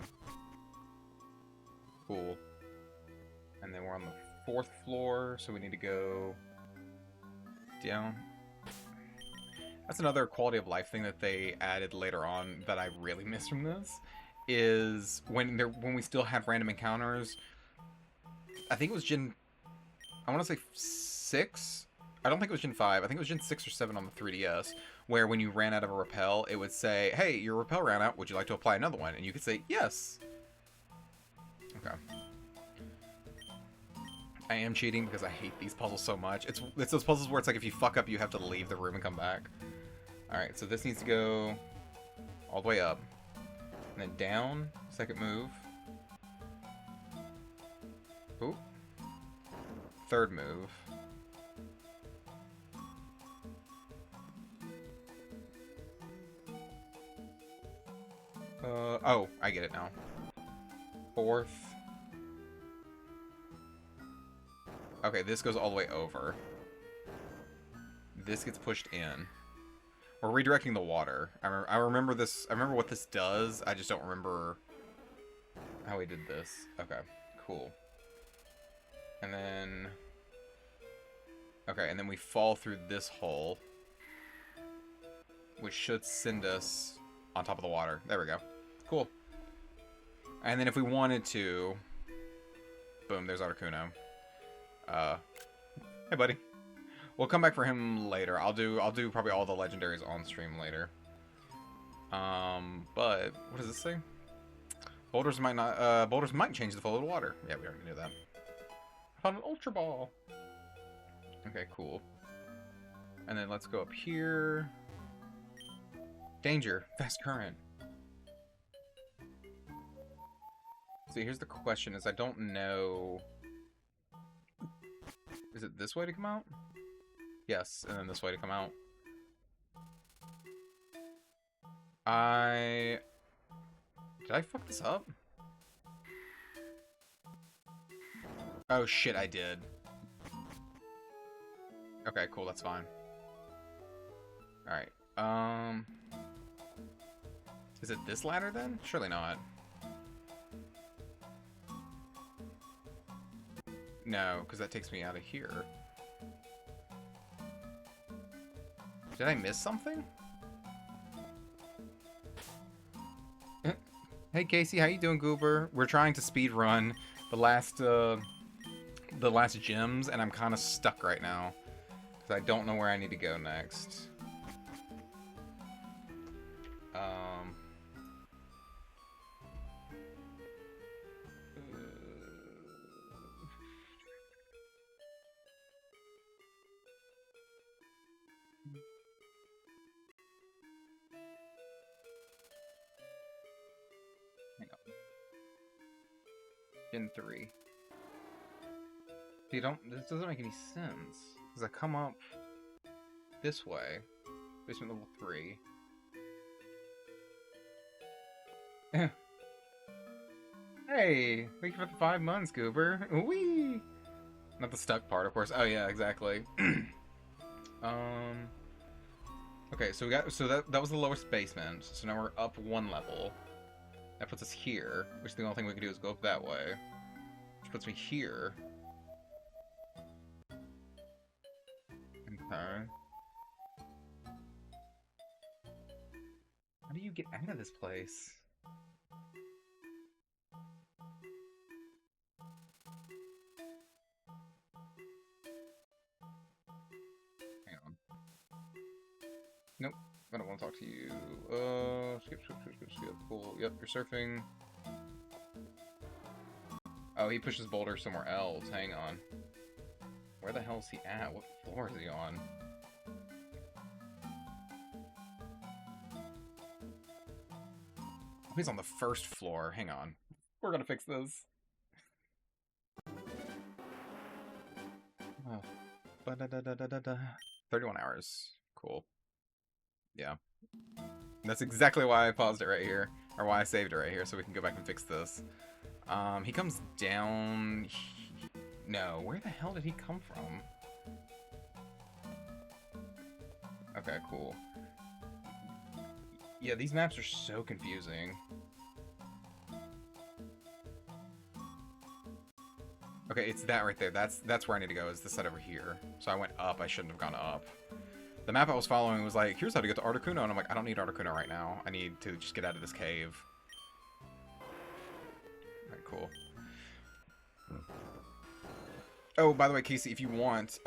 Cool. And then we're on the 4th floor, so we need to go down. That's another quality of life thing that they added later on that I really miss from this, is when we still had random encounters. I think it was Gen... I want to say 6? I don't think it was Gen 5. I think it was Gen 6 or 7 on the 3DS, where when you ran out of a repel, it would say, hey, your repel ran out, would you like to apply another one? And you could say, yes. Okay. I am cheating because I hate these puzzles so much. It's those puzzles where it's like if you fuck up, you have to leave the room and come back. Alright, so this needs to go all the way up. And then down, second move. Ooh. Third move. Oh, I get it now. 4th. Okay, this goes all the way over. This gets pushed in. We're redirecting the water. I remember this. I remember what this does. I just don't remember how we did this. Okay, cool. And then... Okay, and then we fall through this hole, which should send us on top of the water. There we go. Cool. And then if we wanted to... Boom, there's Articuno. Hey, buddy. We'll come back for him later. I'll do probably all the legendaries on stream later. But what does this say? Boulders might change the flow of the water. Yeah, we already knew that. I found an Ultra Ball. Okay, cool. And then let's go up here. Danger. Fast current. See, here's the question, is I don't know... Is it this way to come out? Yes, and then this way to come out. Did I fuck this up? Oh shit, I did. Okay, cool, that's fine. Alright, is it this ladder then? Surely not. No, because that takes me out of here. Did I miss something? Hey Casey, how you doing, Goober? We're trying to speed run the last gems, and I'm kind of stuck right now because I don't know where I need to go next. Hang on. Gen 3. See, this doesn't make any sense. Because I come up this way. Basement level 3. Hey! Thank you for the 5 months, Goober. Whee! Not the stuck part, of course. Oh yeah, exactly. Okay, so that was the lowest basement. So now we're up 1 level. That puts us here, which the only thing we can do is go up that way. Which puts me here. Okay. How do you get out of this place? Hang on. Nope, I don't want to talk to you. Skip. Cool. Yep, you're surfing. Oh, he pushes boulders somewhere else. Hang on. Where the hell is he at? What floor is he on? Oh, he's on the first floor. Hang on. We're gonna fix this. Oh. 31 hours. Cool. Yeah. That's exactly why I paused it right here. Or why I saved it right here, so we can go back and fix this. He comes down... No, where the hell did he come from? Okay, cool. Yeah, these maps are so confusing. Okay, it's that right there. That's where I need to go, is this side over here. So I went up, I shouldn't have gone up. The map I was following was like, here's how to get to Articuno, and I'm like, I don't need Articuno right now. I need to just get out of this cave. Alright, cool. Oh, by the way, Casey, if you want,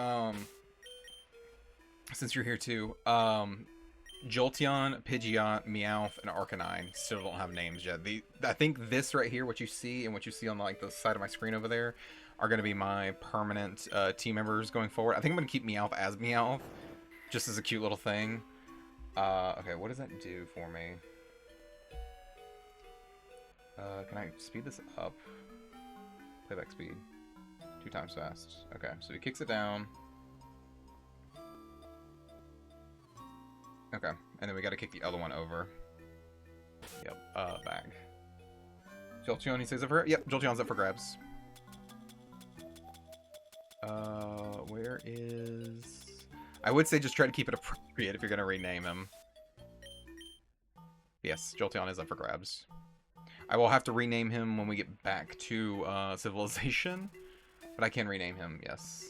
since you're here too, Jolteon, Pidgeot, Meowth, and Arcanine still don't have names yet. I think this right here, what you see, and what you see on like the side of my screen over there, are going to be my permanent team members going forward. I think I'm going to keep Meowth as Meowth, just as a cute little thing. Okay, what does that do for me? Can I speed this up? Playback speed. 2 times fast. Okay, so he kicks it down. Okay, and then we gotta kick the other one over. Yep, back. Jolteon, he says up for... Yep, Jolteon's up for grabs. Where is... I would say just try to keep it appropriate if you're gonna rename him. Yes, Jolteon is up for grabs. I will have to rename him when we get back to Civilization, but I can rename him, yes.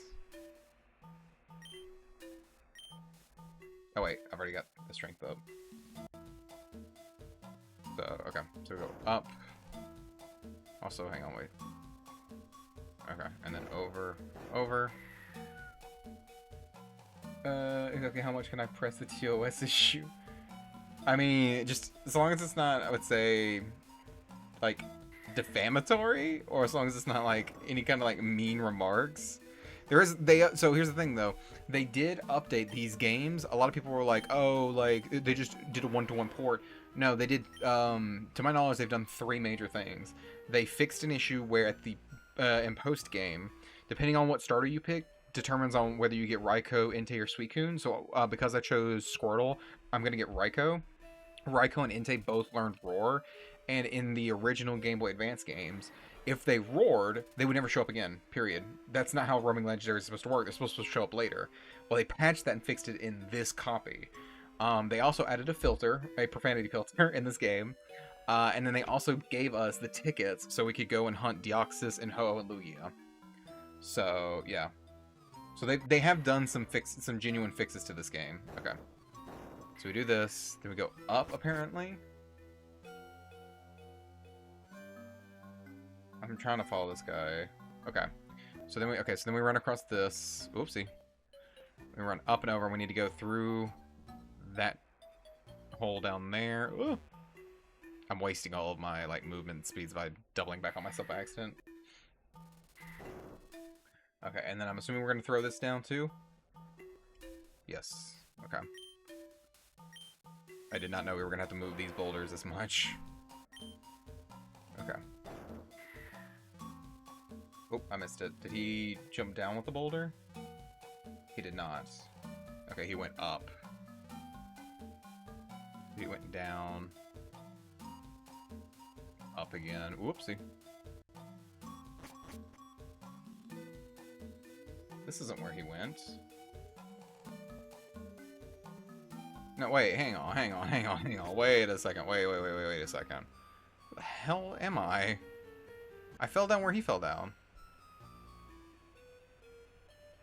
Oh wait, I've already got the strength up. So, okay, so we go up. Also, hang on, wait. Okay, and then over. Okay, how much can I press the TOS issue? I mean, just as long as it's not, I would say, like, defamatory, or as long as it's not, like, any kind of, like, mean remarks. So here's the thing, though. They did update these games. A lot of people were like, oh, like, they just did a one-to-one port. No, they did, to my knowledge, they've done 3 major things. They fixed an issue where at the, in post-game, depending on what starter you pick, determines on whether you get Raikou, Entei, or Suicune. So, because I chose Squirtle, I'm gonna get Raikou. Raikou and Entei both learned Roar, and in the original Game Boy Advance games, if they roared, they would never show up again, period. That's not how roaming legendaries is supposed to work. They're supposed to show up later. Well, they patched that and fixed it in this copy. They also added a filter, a profanity filter, in this game. And then they also gave us the tickets so we could go and hunt Deoxys and Ho-Oh and Lugia. So, yeah. So they have done some genuine fixes to this game. Okay. So we do this, then we go up, apparently. I'm trying to follow this guy. Okay. So then we run across this. Oopsie. We run up and over, and we need to go through that hole down there. Ooh. I'm wasting all of my like movement speeds by doubling back on myself by accident. Okay, and then I'm assuming we're gonna throw this down too. Yes. Okay. I did not know we were gonna have to move these boulders this much. Okay. Oh, I missed it. Did he jump down with the boulder? He did not. Okay, he went up. He went down. Up again. Whoopsie. This isn't where he went. No, wait, hang on. Wait a second. Wait a second. Where the hell am I? I fell down where he fell down.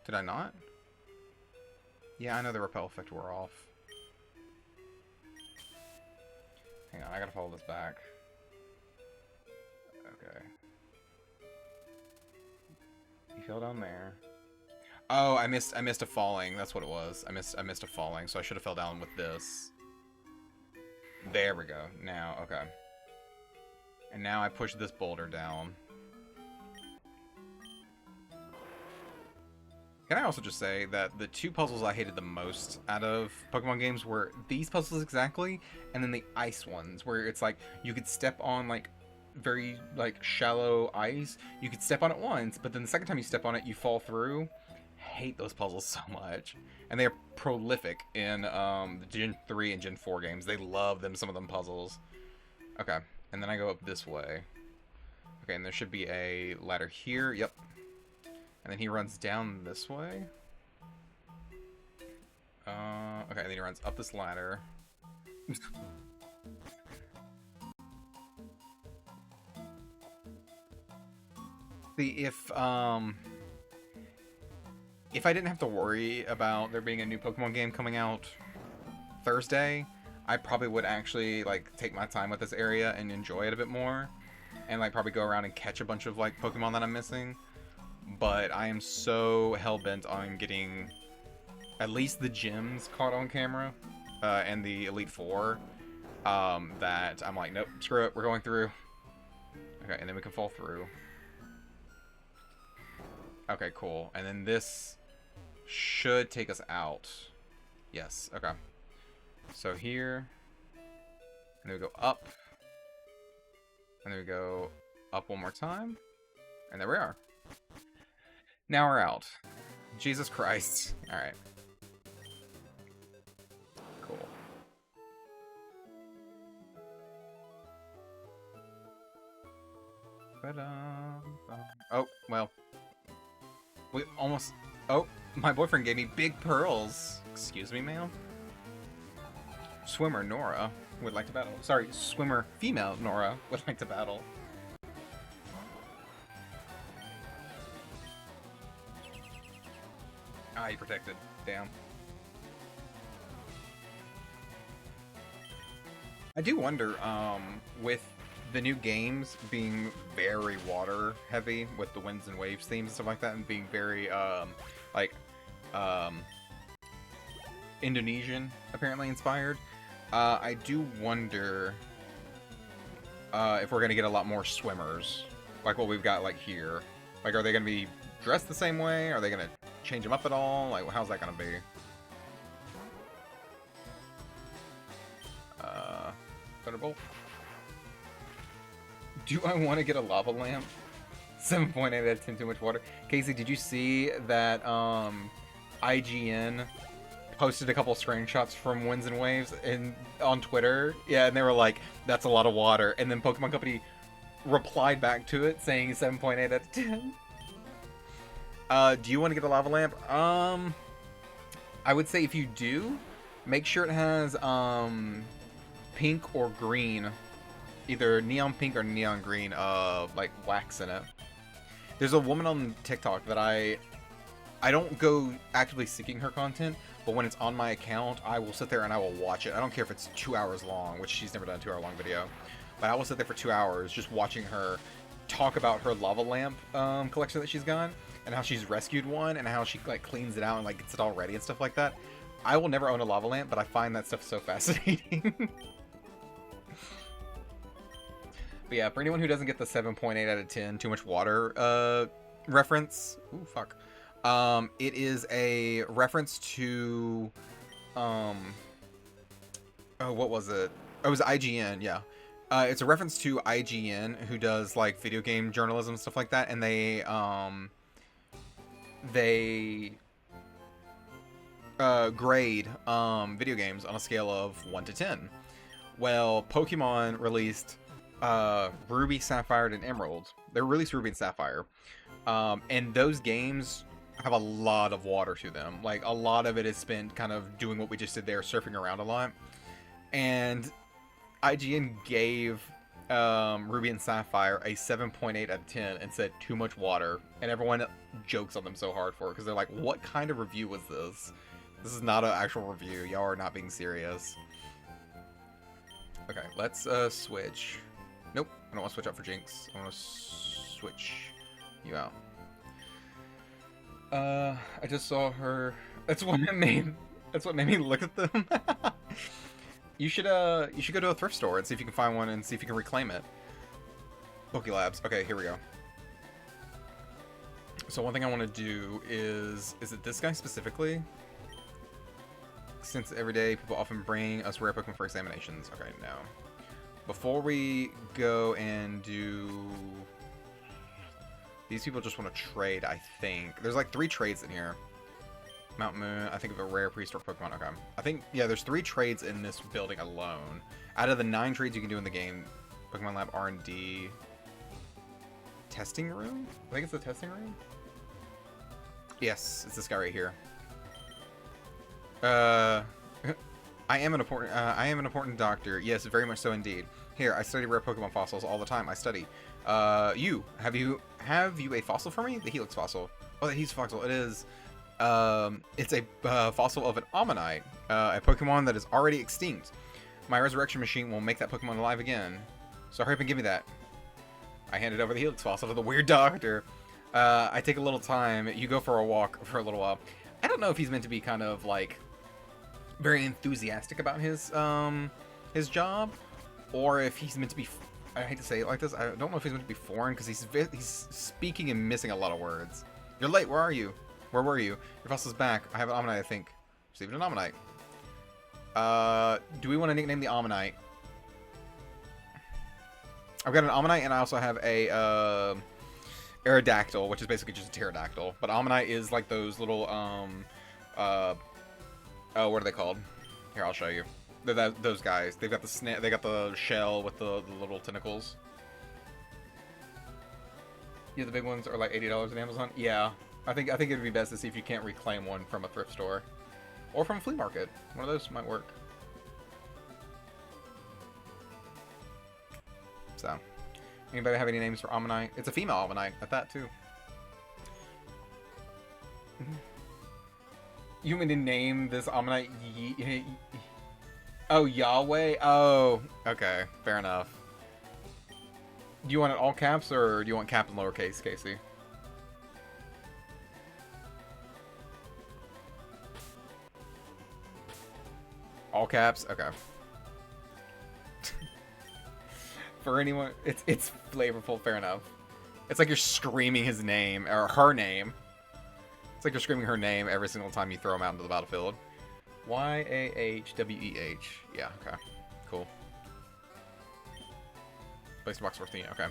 Did I not? Yeah, I know the repel effect wore off. Hang on, I gotta follow this back. Okay. He fell down there. Oh, I missed a falling. That's what it was. I missed a falling, so I should have fell down with this. There we go. Now, okay. And now I push this boulder down. Can I also just say that the two puzzles I hated the most out of Pokemon games were these puzzles exactly, and then the ice ones, where it's like you could step on like very like shallow ice. You could step on it once, but then the second time you step on it, you fall through. Hate those puzzles so much, and they are prolific in the Gen 3 and Gen 4 games. They love some of them puzzles. Okay, and then I go up this way. Okay, and there should be a ladder here. Yep. And then he runs down this way. Okay, and then he runs up this ladder. See, if I didn't have to worry about there being a new Pokemon game coming out Thursday, I probably would actually like take my time with this area and enjoy it a bit more, and like probably go around and catch a bunch of like Pokemon that I'm missing. But I am so hell-bent on getting at least the gyms caught on camera, and the Elite Four, that I'm like, nope, screw it, we're going through. Okay, and then we can fall through. Okay, cool. And then this should take us out. Yes, okay. So here, and then we go up, and then we go up one more time, and there we are. Now we're out. Jesus Christ. Alright. Cool. Oh, well. We almost... Oh, my boyfriend gave me big pearls. Excuse me, ma'am? Swimmer Nora would like to battle. Sorry, swimmer female Nora would like to battle. Ah, he protected. Damn. I do wonder, with the new games being very water heavy, with the winds and waves themes and stuff like that, and being very, Indonesian, apparently, inspired, I do wonder, if we're gonna get a lot more swimmers, like what we've got, like, here. Like, are they gonna be dressed the same way? Are they gonna change them up at all? Like, how's that gonna be? Thunderbolt. Do I want to get a lava lamp? 7.8 out of 10, too much water. Casey, did you see that IGN posted a couple screenshots from Winds and Waves on Twitter? Yeah, and they were like, that's a lot of water. And then Pokemon Company replied back to it saying 7.8 out of 10. Do you want to get a lava lamp? I would say if you do, make sure it has pink or green, either neon pink or neon green, like wax in it. There's a woman on TikTok that I don't go actively seeking her content, but when it's on my account, I will sit there and I will watch it. I don't care if it's 2 hours long, which she's never done a 2 hour long video, but I will sit there for 2 hours just watching her talk about her lava lamp collection that she's got, and how she's rescued one, and how she like cleans it out and like gets it all ready and stuff like that. I will never own a lava lamp, but I find that stuff so fascinating. But yeah, for anyone who doesn't get the 7.8 out of 10 too much water reference, ooh fuck, it is a reference to oh, what was it? Oh, it was IGN, yeah. It's a reference to IGN, who does like video game journalism and stuff like that, and they grade video games on a scale of 1 to 10. Well, Pokemon released Ruby, Sapphire, and Emerald. They released Ruby and Sapphire, and those games have a lot of water to them. Like, a lot of it is spent kind of doing what we just did there, surfing around a lot. And IGN gave Ruby and Sapphire a 7.8 out of 10 and said too much water, and everyone jokes on them so hard for it because they're like, what kind of review was this? This is not an actual review. Y'all are not being serious. Okay, let's switch. Nope, I don't want to switch out for Jinx. I want to switch you out. I just saw her. That's what made me look at them. You should go to a thrift store and see if you can find one and see if you can reclaim it. Pokélabs. Okay, here we go. So one thing I want to do is it this guy specifically? Since every day people often bring us rare Pokemon for examinations. Okay, no. Before we go and do... These people just want to trade, I think. There's like 3 trades in here. Mount Moon, I think of a rare prehistoric Pokemon. Okay. I think, yeah, there's 3 trades in this building alone. Out of the 9 trades you can do in the game, Pokemon Lab R&D... Testing room? I think it's the testing room? Yes, it's this guy right here. I am an important doctor. Yes, very much so indeed. Here, I study rare Pokemon fossils all the time. I study. Have you a fossil for me? The Helix fossil. Oh, the Helix fossil. It is. It's a fossil of an Ammonite, a Pokemon that is already extinct. My resurrection machine will make that Pokemon alive again. So hurry up and give me that. I handed over the Helix fossil to the weird doctor. I take a little time. You go for a walk for a little while. I don't know if he's meant to be kind of like very enthusiastic about his job, or if he's meant to be. I hate to say it like this. I don't know if he's meant to be foreign because he's speaking and missing a lot of words. You're late. Where are you? Where were you? Your fossil's back. I have an Ammonite, I think. Receive an Ammonite. Do we want to nickname the Ammonite? I've got an Ammonite, and I also have a Aerodactyl, which is basically just a pterodactyl. But Ammonite is like those little oh, what are they called? Here, I'll show you. They're those guys. They've got the they got the shell with the little tentacles. Yeah, the big ones are like $80 on Amazon. Yeah, I think it'd be best to see if you can't reclaim one from a thrift store or from a flea market. One of those might work. So, anybody have any names for Ammonite? It's a female Ammonite at that too. You want me to name this Ammonite oh, Yahweh? Oh, okay. Fair enough. Do you want it all caps, or do you want cap and lowercase, Casey? All caps? Okay. For anyone... It's flavorful, fair enough. It's like you're screaming his name, or her name. It's like you're screaming her name every single time you throw him out into the battlefield. Y-A-H-W-E-H. Yeah, okay. Cool. Place box 14, okay.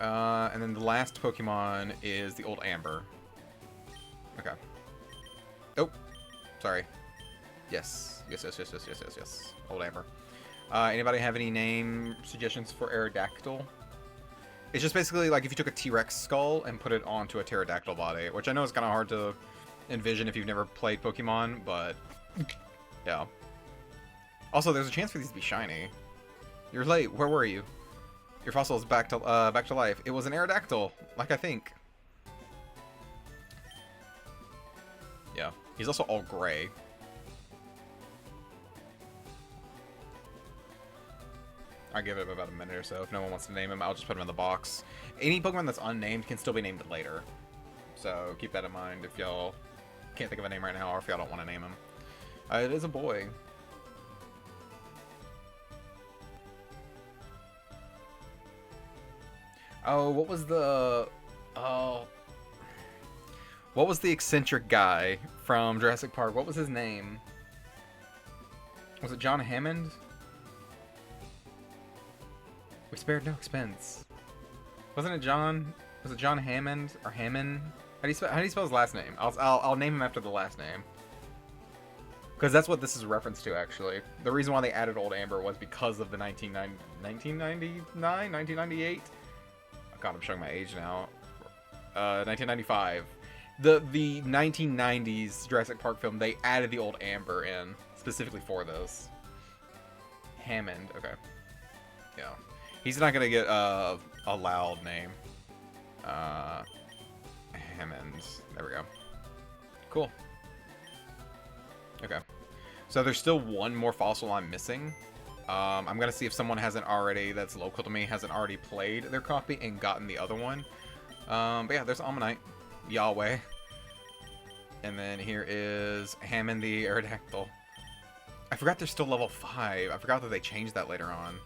And then the last Pokemon is the old Amber. Okay. Oh, sorry. Yes. Yes. Old Amber. Anybody have any name suggestions for Aerodactyl? It's just basically like if you took a T-Rex skull and put it onto a pterodactyl body, which I know is kind of hard to envision if you've never played Pokemon, but yeah. Also, there's a chance for these to be shiny. You're late. Where were you? Your fossil is back to life. It was an Aerodactyl, like I think. Yeah, he's also all gray. I'll give it about a minute or so. If no one wants to name him, I'll just put him in the box. Any Pokemon that's unnamed can still be named later. So keep that in mind if y'all can't think of a name right now, or if y'all don't want to name him. It is a boy. Oh, what was the... Oh... What was the eccentric guy from Jurassic Park? What was his name? Was it John Hammond? We spared no expense. Wasn't it John? Was it John Hammond or Hammond? How do you spell his last name? I'll name him after the last name. Because that's what this is a reference to, actually. The reason why they added Old Amber was because of the 1999, 1998? Oh God, I'm showing my age now. 1995. The 1990s Jurassic Park film, they added the Old Amber in specifically for this. Hammond, okay. Yeah. He's not gonna get a loud name. Hammond. There we go. Cool. Okay. So there's still one more fossil I'm missing. I'm gonna see if someone hasn't already, that's local to me, hasn't already played their copy and gotten the other one. But yeah, there's Ammonite. Yahweh. And then here is Hammond the Aerodactyl. I forgot they're still level 5. I forgot that they changed that later on.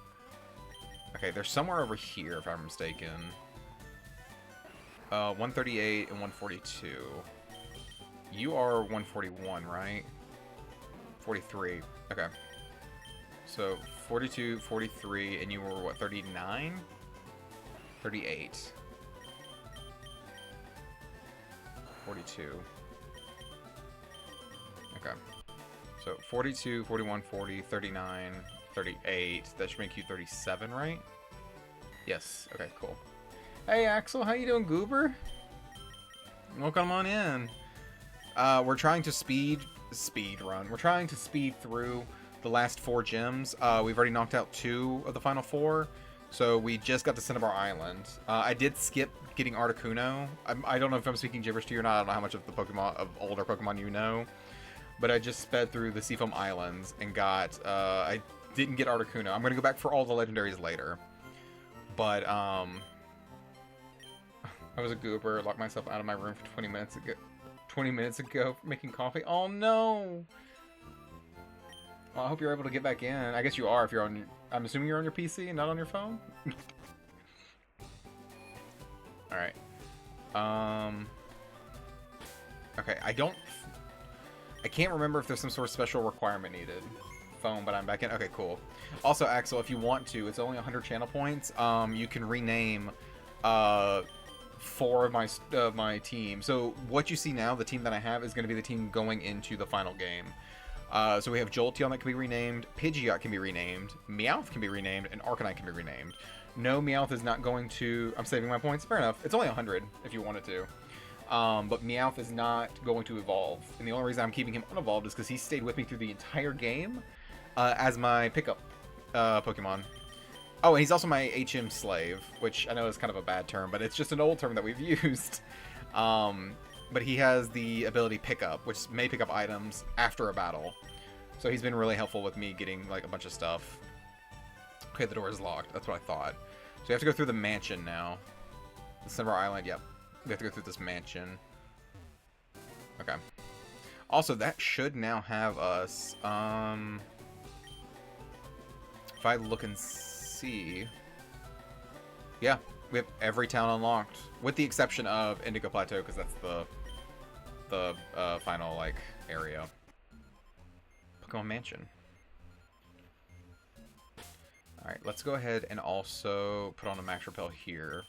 Okay, they're somewhere over here, if I'm mistaken. 138 and 142. You are 141, right? 43. Okay. So, 42, 43, and you were, what, 39? 38. 42. Okay. So, 42, 41, 40, 39, 38. That should make you 37, right? Yes. Okay, cool. Hey, Axel. How you doing, Goober? Welcome on in. We're trying to speed run. We're trying to speed through the last 4 gyms. We've already knocked out 2 of the final 4. So we just got to Cinnabar Island. I did skip getting Articuno. I don't know if I'm speaking gibberish to you or not. I don't know how much of the older Pokemon you know. But I just sped through the Seafoam Islands and got, I didn't get Articuno. I'm going to go back for all the legendaries later. But, I was a goober, locked myself out of my room for 20 minutes ago making coffee. Oh no! Well, I hope you're able to get back in. I guess you are if you're on, I'm assuming you're on your PC and not on your phone? Alright. Okay, I can't remember if there's some sort of special requirement needed. Phone, but I'm back in. Okay, cool. Also, Axel, if you want to, it's only 100 channel points. You can rename 4 of my team. So what you see now, the team that I have, is going to be the team going into the final game. So we have Jolteon that can be renamed, Pidgeot can be renamed, Meowth can be renamed, and Arcanine can be renamed. No, Meowth is not going to... I'm saving my points. Fair enough. It's only 100 if you wanted to. But Meowth is not going to evolve. And the only reason I'm keeping him unevolved is because he stayed with me through the entire game as my pickup Pokemon. Oh, and he's also my HM slave, which I know is kind of a bad term, but it's just an old term that we've used. But he has the ability pickup, which may pick up items after a battle. So he's been really helpful with me getting like a bunch of stuff. Okay, the door is locked. That's what I thought. So you have to go through the mansion now. The Cinnabar Island, yep. We have to go through this mansion. Okay. Also, that should now have us, if I look and see... Yeah, we have every town unlocked. With the exception of Indigo Plateau, because that's the final, like, area. Pokemon Mansion. Alright, let's go ahead and also put on a Max Repel here.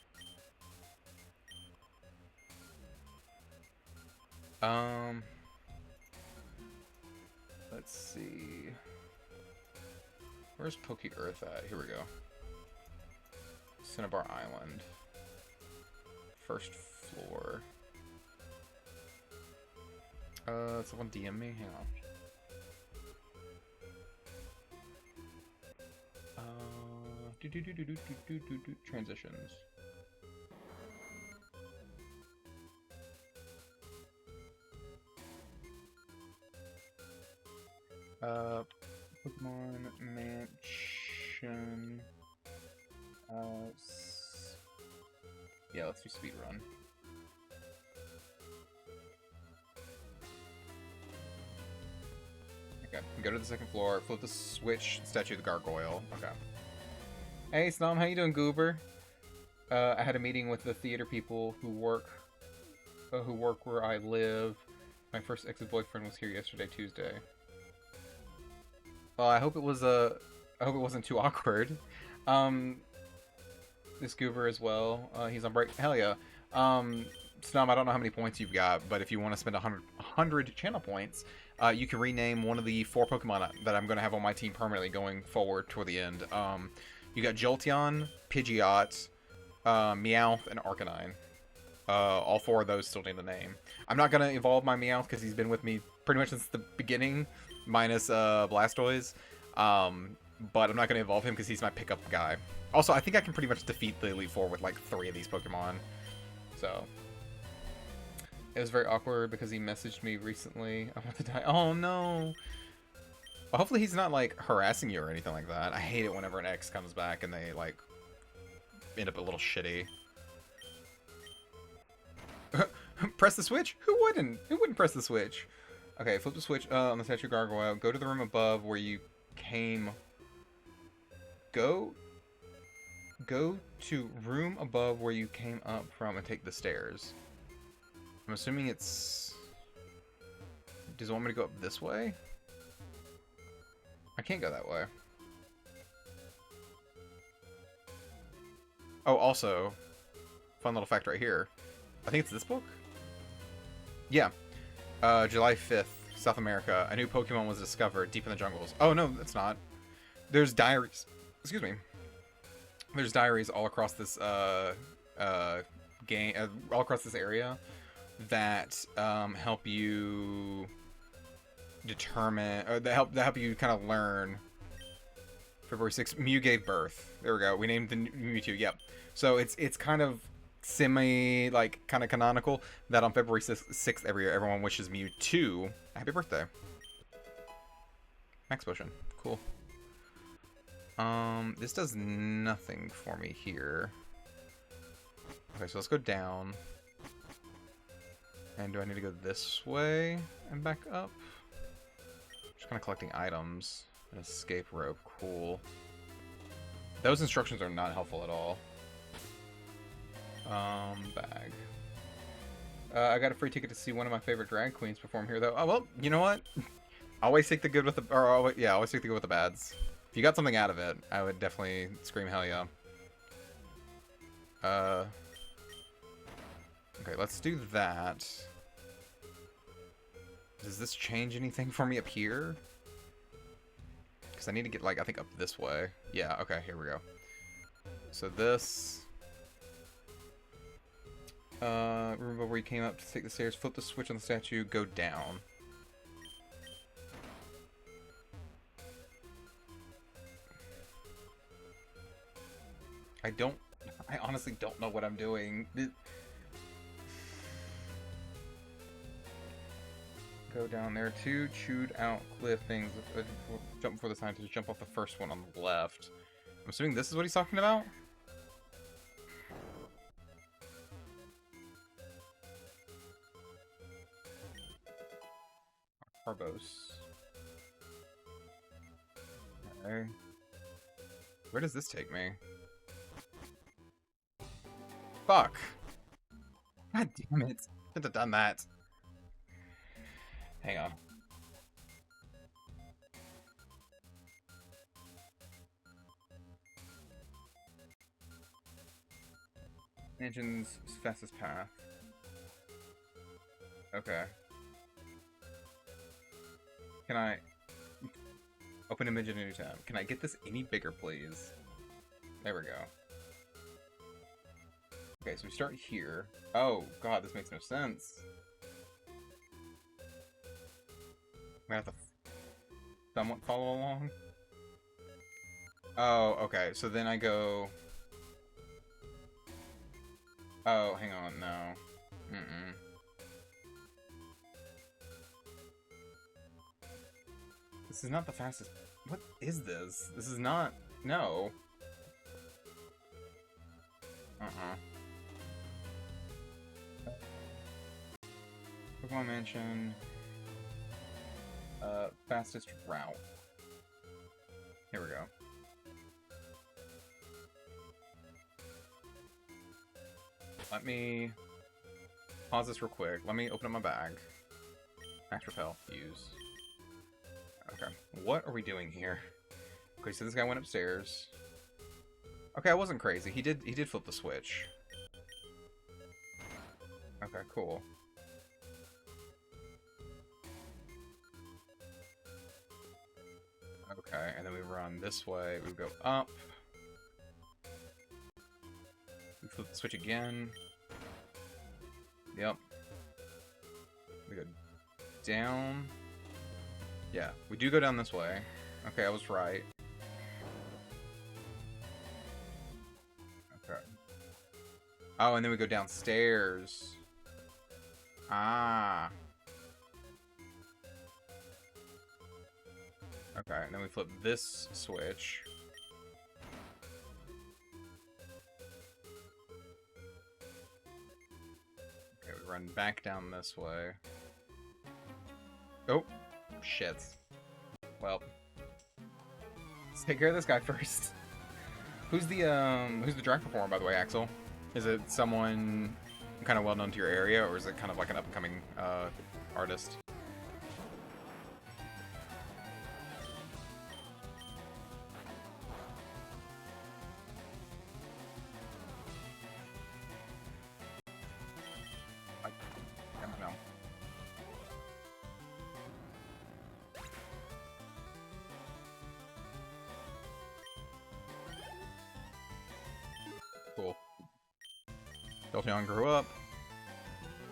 Let's see. Where's Poke Earth at? Here we go. Cinnabar Island. First floor. Someone DM me? Hang on. Transitions. Pokemon Mansion. Yeah, let's do speed run. Okay, go to the second floor, flip the switch, statue of the gargoyle. Okay. Hey, Snom, how you doing, Goober? I had a meeting with the theater people who work where I live. My first ex-boyfriend was here yesterday, Tuesday. Well, I hope it wasn't too awkward. This Goober as well. He's on break. Hell yeah. Snom, I don't know how many points you've got, but if you want to spend 100 channel points, you can rename one of the 4 Pokemon that I'm going to have on my team permanently going forward toward the end. You got Jolteon, Pidgeot, Meowth, and Arcanine. All 4 of those still need a name. I'm not going to evolve my Meowth because he's been with me pretty much since the beginning, minus Blastoise. But I'm not going to evolve him because he's my pickup guy. Also, I think I can pretty much defeat the Elite Four with like 3 of these Pokemon. So, it was very awkward because he messaged me recently. I want to die. Oh no! Well, hopefully he's not like harassing you or anything like that. I hate it whenever an ex comes back and they like end up a little shitty. Press the switch? Who wouldn't? Who wouldn't press the switch? Okay, flip the switch on the statue of Gargoyle. Go to the room above where you came. Go to room above where you came up from and take the stairs. I'm assuming it's... Does it want me to go up this way? I can't go that way. Oh, also, fun little fact right here. I think it's this book? Yeah. July 5th, South America. A new Pokemon was discovered deep in the jungles. Oh, no, that's not. There's diaries. Excuse me. There's diaries all across this game, all across this area that help you determine, or that help you kind of learn. February 6th, Mew gave birth. There we go. We named the Mewtwo. Yep. So it's kind of semi like kind of canonical that on February 6th every year everyone wishes Mewtwo a happy birthday. Max Potion. Cool. This does nothing for me here. Okay, so let's go down. And do I need to go this way and back up? Just kind of collecting items. An escape rope, cool. Those instructions are not helpful at all. Bag. I got a free ticket to see one of my favorite drag queens perform here, though. Oh, well, you know what? Always take the good with the... Or, always take the good with the bads. If you got something out of it, I would definitely scream hell yeah. Okay, let's do that. Does this change anything for me up here? Because I need to get, like, I think up this way. Yeah, okay, here we go. So this... remember where you came up to take the stairs, flip the switch on the statue, go down. I honestly don't know what I'm doing. Go down there. 2 chewed out cliff things. Jump before the scientist. Jump off the first one on the left. I'm assuming this is what he's talking about? Carbos. Okay. Where does this take me? Fuck! God damn it. Shouldn't have done that. Hang on. Engine's fastest path. Okay. Can I... Open image in a new tab. Can I get this any bigger, please? There we go. Okay, so we start here. Oh, God, this makes no sense. I have to somewhat follow along. Oh, okay, so then I go... Oh, hang on, no. Mm-mm. This is not the fastest... What is this? This is not... No. Pokemon Mansion. Fastest route. Here we go. Let me pause this real quick. Let me open up my bag. Max Repel. Use. Okay. What are we doing here? Okay, so this guy went upstairs. Okay, I wasn't crazy. He did flip the switch. Okay, cool. Okay, and then we run this way. We go up. We flip the switch again. Yep. We go down. Yeah, we do go down this way. Okay, I was right. Okay. Oh, and then we go downstairs. Ah. Okay, and then we flip this switch. Okay, we run back down this way. Oh, shit. Well, let's take care of this guy first. Who's the drag performer, by the way, Axel? Is it someone kind of well known to your area, or is it kind of like an up and coming artist? I don't know. Cool. Jolteon grew up.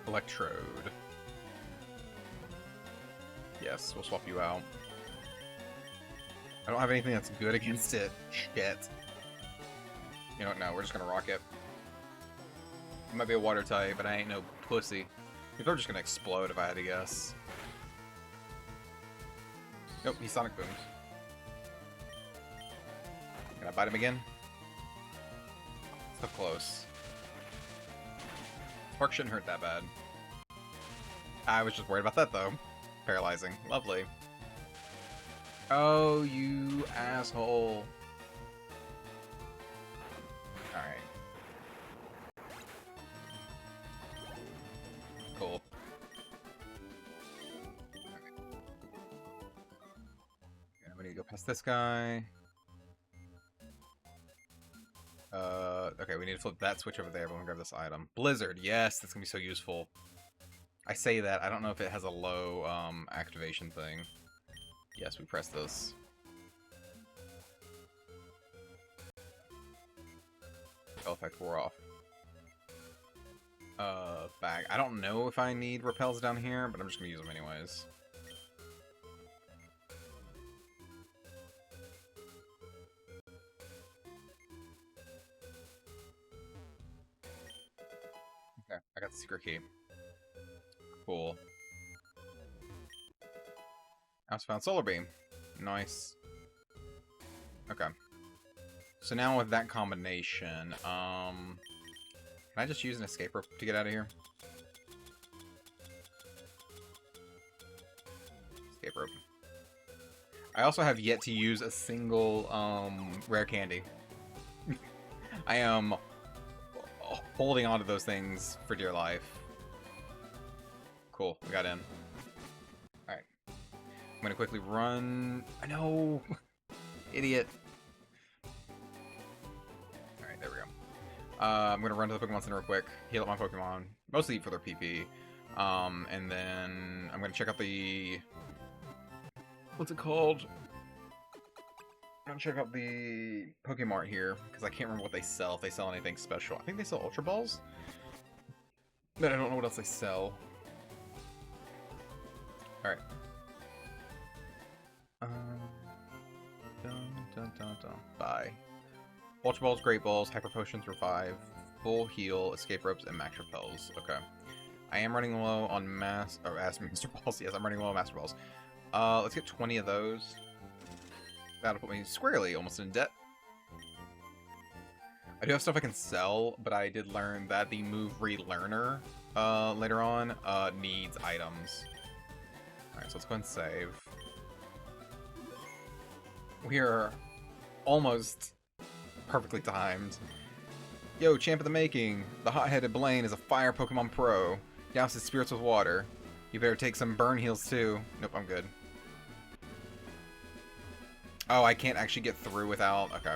Electrode. Yes, we'll swap you out. I don't have anything that's good against it. Shit. You know what? No, we're just gonna rock it. It might be a water type, but I ain't no pussy. People are just gonna explode if I had to guess. Nope, he Sonic Booms. Can I bite him again? So close. Spark shouldn't hurt that bad. I was just worried about that, though. Paralyzing. Lovely. Oh, you asshole. Alright. Cool. Okay, we need to go past this guy. Okay, we need to flip that switch over there, but we're gonna grab this item. Blizzard, yes, that's gonna be so useful. I say that, I don't know if it has a low, activation thing. Yes, we press this. Spell effect wore off. Bag. I don't know if I need repels down here, but I'm just gonna use them anyways. Okay, I got the secret key. Cool. I also found Solar Beam. Nice. Okay. So now with that combination, can I just use an escape rope to get out of here? Escape rope. I also have yet to use a single, rare candy. I am holding on to those things for dear life. Cool, we got in. Alright. I'm gonna quickly run... I know! Idiot. Alright, there we go. I'm gonna run to the Pokemon Center real quick, heal up my Pokemon, mostly for their PP. And then I'm gonna check out the... What's it called? I'm gonna check out the Pokemart here, because I can't remember what they sell, if they sell anything special. I think they sell Ultra Balls? But I don't know what else they sell. Alright. Bye. Ultra Balls, Great Balls, Hyper Potions, Revive, Full Heal, Escape Ropes, and Max Repels. Okay. I am running low on Master Balls. Yes, I'm running low on Master Balls. Let's get 20 of those. That'll put me squarely almost in debt. I do have stuff I can sell, but I did learn that the move relearner later on needs items. Alright, so let's go ahead and save. We are almost perfectly timed. Yo, champ of the making. The hot-headed Blaine is a fire Pokemon pro. Douses spirits with water. You better take some burn heals too. Nope, I'm good. Oh, I can't actually get through without... Okay.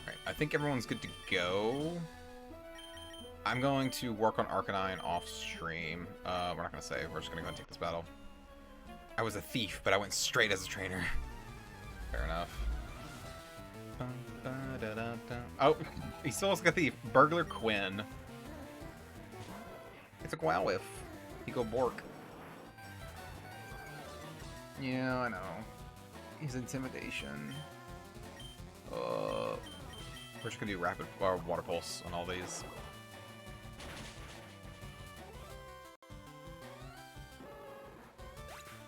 Alright, I think everyone's good to go. I'm going to work on Arcanine off stream. We're not going to save. We're just going to go and take this battle. I was a thief, but I went straight as a trainer. Fair enough. Oh, he still looks like a thief. Burglar Quinn. It's a Gwowif. He go Bork. Yeah, I know. He's intimidation. We're just gonna do rapid water pulse on all these.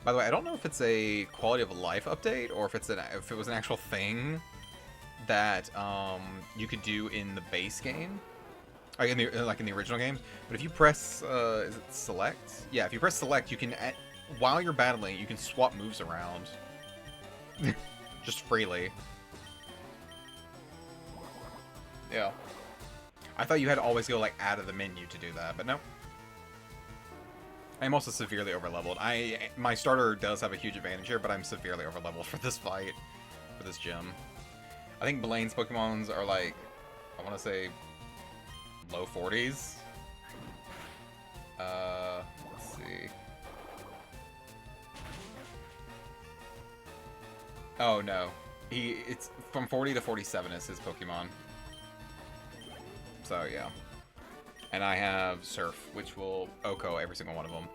By the way, I don't know if it's a quality of life update or if it's if it was an actual thing that you could do in the base game, like in the original game. But if you press, is it select? Yeah, if you press select, you can while you're battling, you can swap moves around just freely. Yeah, I thought you had to always go like out of the menu to do that, but no. I'm also severely overleveled. My starter does have a huge advantage here, but I'm severely overleveled for this fight, for this gym. I think Blaine's Pokemons are like, I want to say, low 40s. Let's see. Oh no, it's from 40 to 47 is his Pokemon. So yeah. And I have Surf, which will OHKO every single one of them.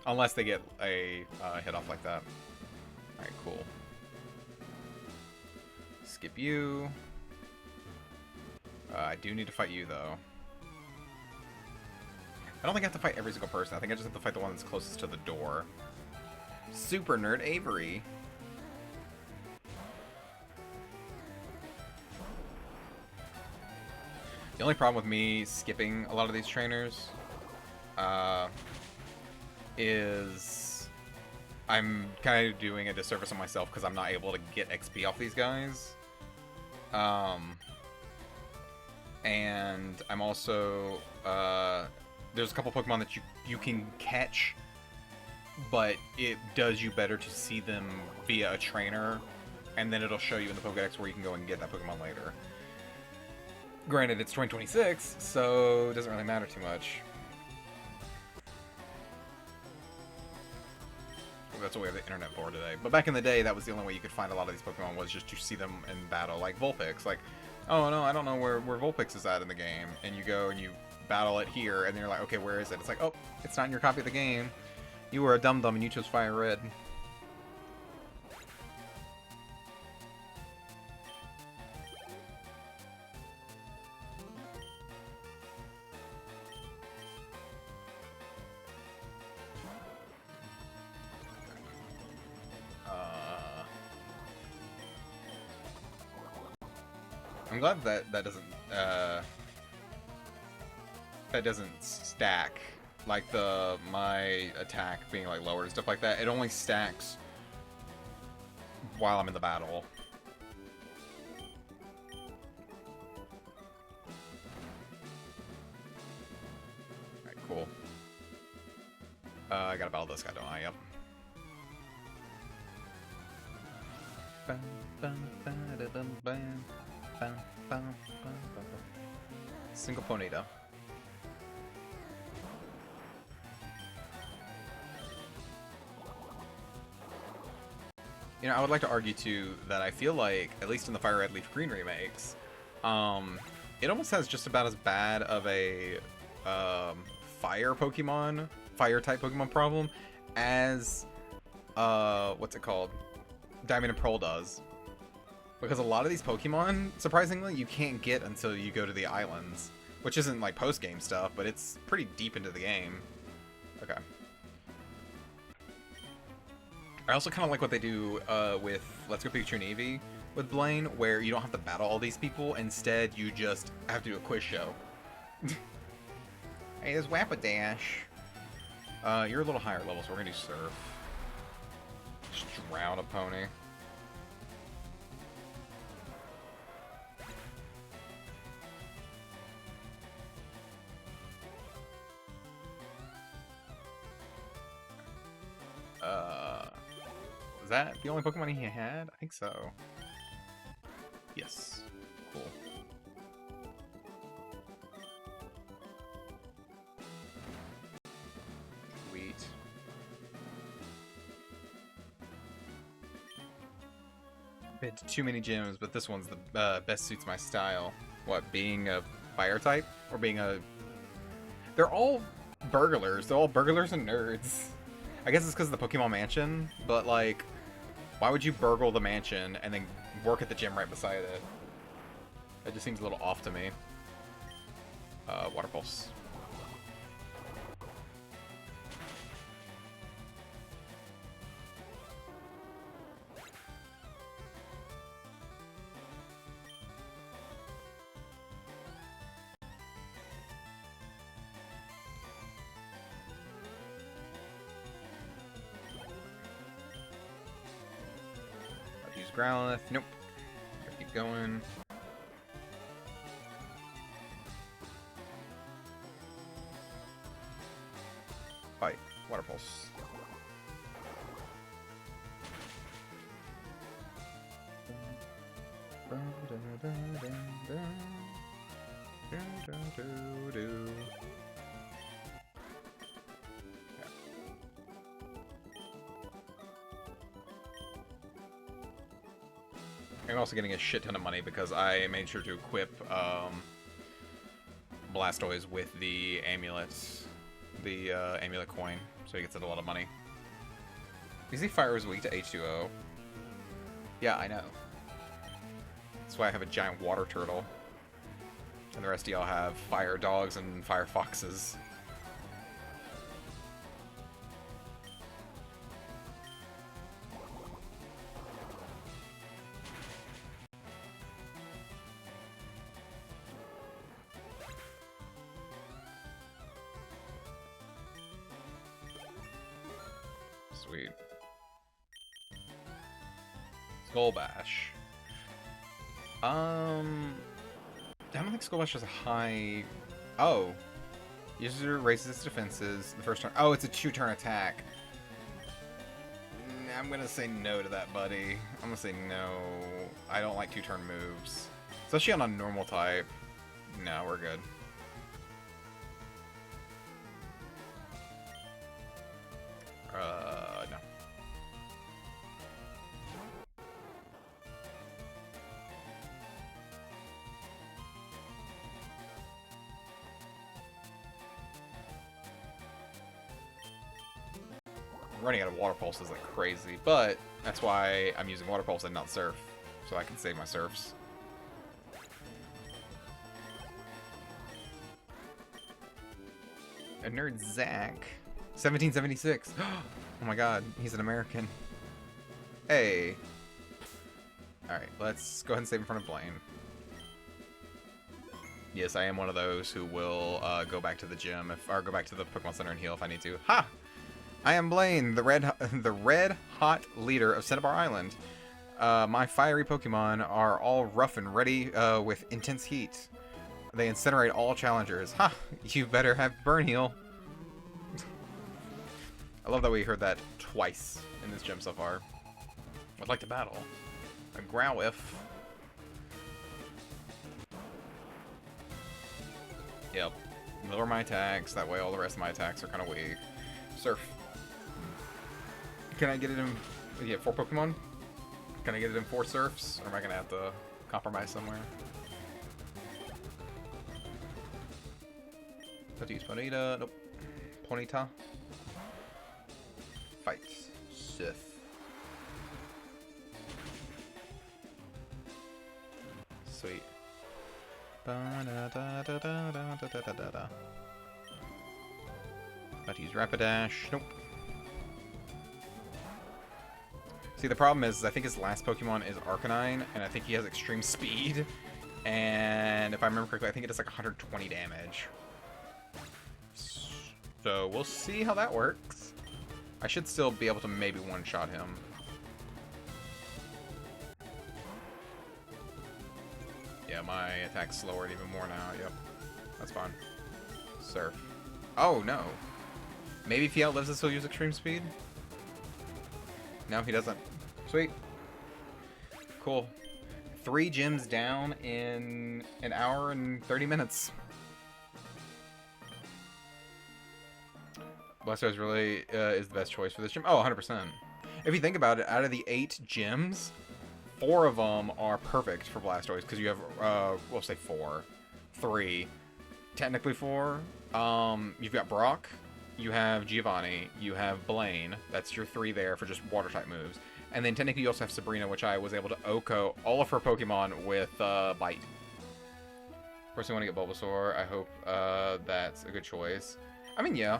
Unless they get a hit off like that. Alright, cool. Skip you. I do need to fight you, though. I don't think I have to fight every single person. I think I just have to fight the one that's closest to the door. Super Nerd Avery. The only problem with me skipping a lot of these trainers is I'm kind of doing a disservice on myself because I'm not able to get XP off these guys. And I'm also there's a couple Pokemon that you can catch, but it does you better to see them via a trainer, and then it'll show you in the Pokédex where you can go and get that Pokemon later. Granted, it's 2026, so it doesn't really matter too much. Well, that's what we have the internet for today. But back in the day, that was the only way you could find a lot of these Pokemon, was just to see them in battle, like Vulpix. Like, oh no, I don't know where Vulpix is at in the game. And you go and you battle it here, and then you're like, okay, where is it? It's like, oh, it's not in your copy of the game. You were a dum-dum and you chose FireRed. I'm glad that doesn't stack, like my attack being like lowered and stuff like that. It only stacks while I'm in the battle. Alright, cool. I gotta battle this guy, don't I? Yep. Single Ponyta. You know, I would like to argue too that I feel like, at least in the Fire Red Leaf Green remakes, it almost has just about as bad of a fire Pokemon, fire type Pokemon problem as what's it called? Diamond and Pearl does. Because a lot of these Pokemon, surprisingly, you can't get until you go to the islands. Which isn't like post-game stuff, but it's pretty deep into the game. Okay. I also kind of like what they do with Let's Go Pikachu and Eevee with Blaine, where you don't have to battle all these people. Instead, you just have to do a quiz show. Hey, there's Wapadash. You're a little higher level, so we're gonna do Surf. Just drown a pony. Was that the only Pokemon he had? I think so. Yes. Cool. Sweet. Been to too many gyms, but this one's the best suits my style. What, being a fire type? Or being a... They're all burglars. They're all burglars and nerds. I guess it's because of the Pokemon Mansion, but like... Why would you burgle the mansion and then work at the gym right beside it? That just seems a little off to me. Water Pulse. Growlithe. Nope. Gotta keep going. Fight. Water Pulse. I'm also getting a shit ton of money because I made sure to equip Blastoise with the amulet, amulet coin, so he gets a lot of money. You see Fire is weak to H2O. Yeah, I know. That's why I have a giant water turtle. And the rest of y'all have fire dogs and fire foxes. Sweet. Skull Bash. I don't think Skull Bash has a high... Oh. User raises its defenses the first turn. Oh, it's a 2-turn attack. I'm gonna say no to that, buddy. I'm gonna say no. I don't like 2-turn moves. Especially on a normal type. No, we're good. No. I'm running out of Water Pulses like crazy, but that's why I'm using Water Pulse and not Surf, so I can save my Surfs. A nerd Zach. 1776. Oh my god, he's an American. Hey. Alright, let's go ahead and save in front of Blaine. Yes, I am one of those who will go back to the gym, or go back to the Pokemon Center and heal if I need to. Ha! I am Blaine, the red hot leader of Cinnabar Island. My fiery Pokemon are all rough and ready with intense heat. They incinerate all challengers. Ha! You better have Burn Heal. I love that we heard that twice in this gym so far. I'd like to battle. A Growlithe. Yep. Lower my attacks, that way all the rest of my attacks are kind of weak. Surf. Can I get it in... Yeah, 4 Pokemon? Can I get it in 4 Surfs? Or am I going to have to compromise somewhere? Let's use Ponyta. Nope. Ponyta. Fight. Sith. Sweet. Let's use Rapidash. Nope. See, the problem is, I think his last Pokemon is Arcanine, and I think he has extreme speed. And if I remember correctly, I think it does like 120 damage. So we'll see how that works. I should still be able to maybe one-shot him. Yeah, my attack's lowered even more now. Yep. That's fine. Surf. Oh, no. Maybe if he outlives us, he'll use extreme speed? No, he doesn't. Sweet. Cool. 3 gyms down in an hour and 30 minutes. Blastoise really is the best choice for this gym. Oh, 100%. If you think about it, out of the 8 gyms, 4 of them are perfect for Blastoise because you have, we'll say 4. 3. Technically 4. You've got Brock, you have Giovanni, you have Blaine. That's your 3 there for just water-type moves. And then technically you also have Sabrina, which I was able to OHKO all of her Pokemon with Bite. First, I want to get Bulbasaur. I hope that's a good choice. I mean, yeah.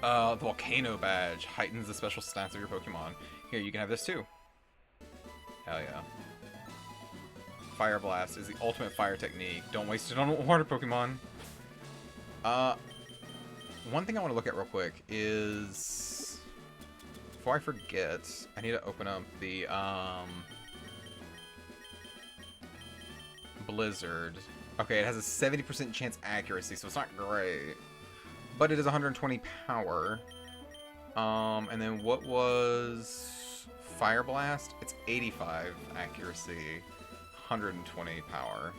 The Volcano Badge heightens the special stats of your Pokemon. Here, you can have this too. Hell yeah. Fire Blast is the ultimate fire technique. Don't waste it on a water Pokemon. One thing I want to look at real quick is... Before I forget, I need to open up the, Blizzard. Okay, it has a 70% chance accuracy, so it's not great. But it is 120 power. And then what was Fire Blast? It's 85 accuracy, 120 power.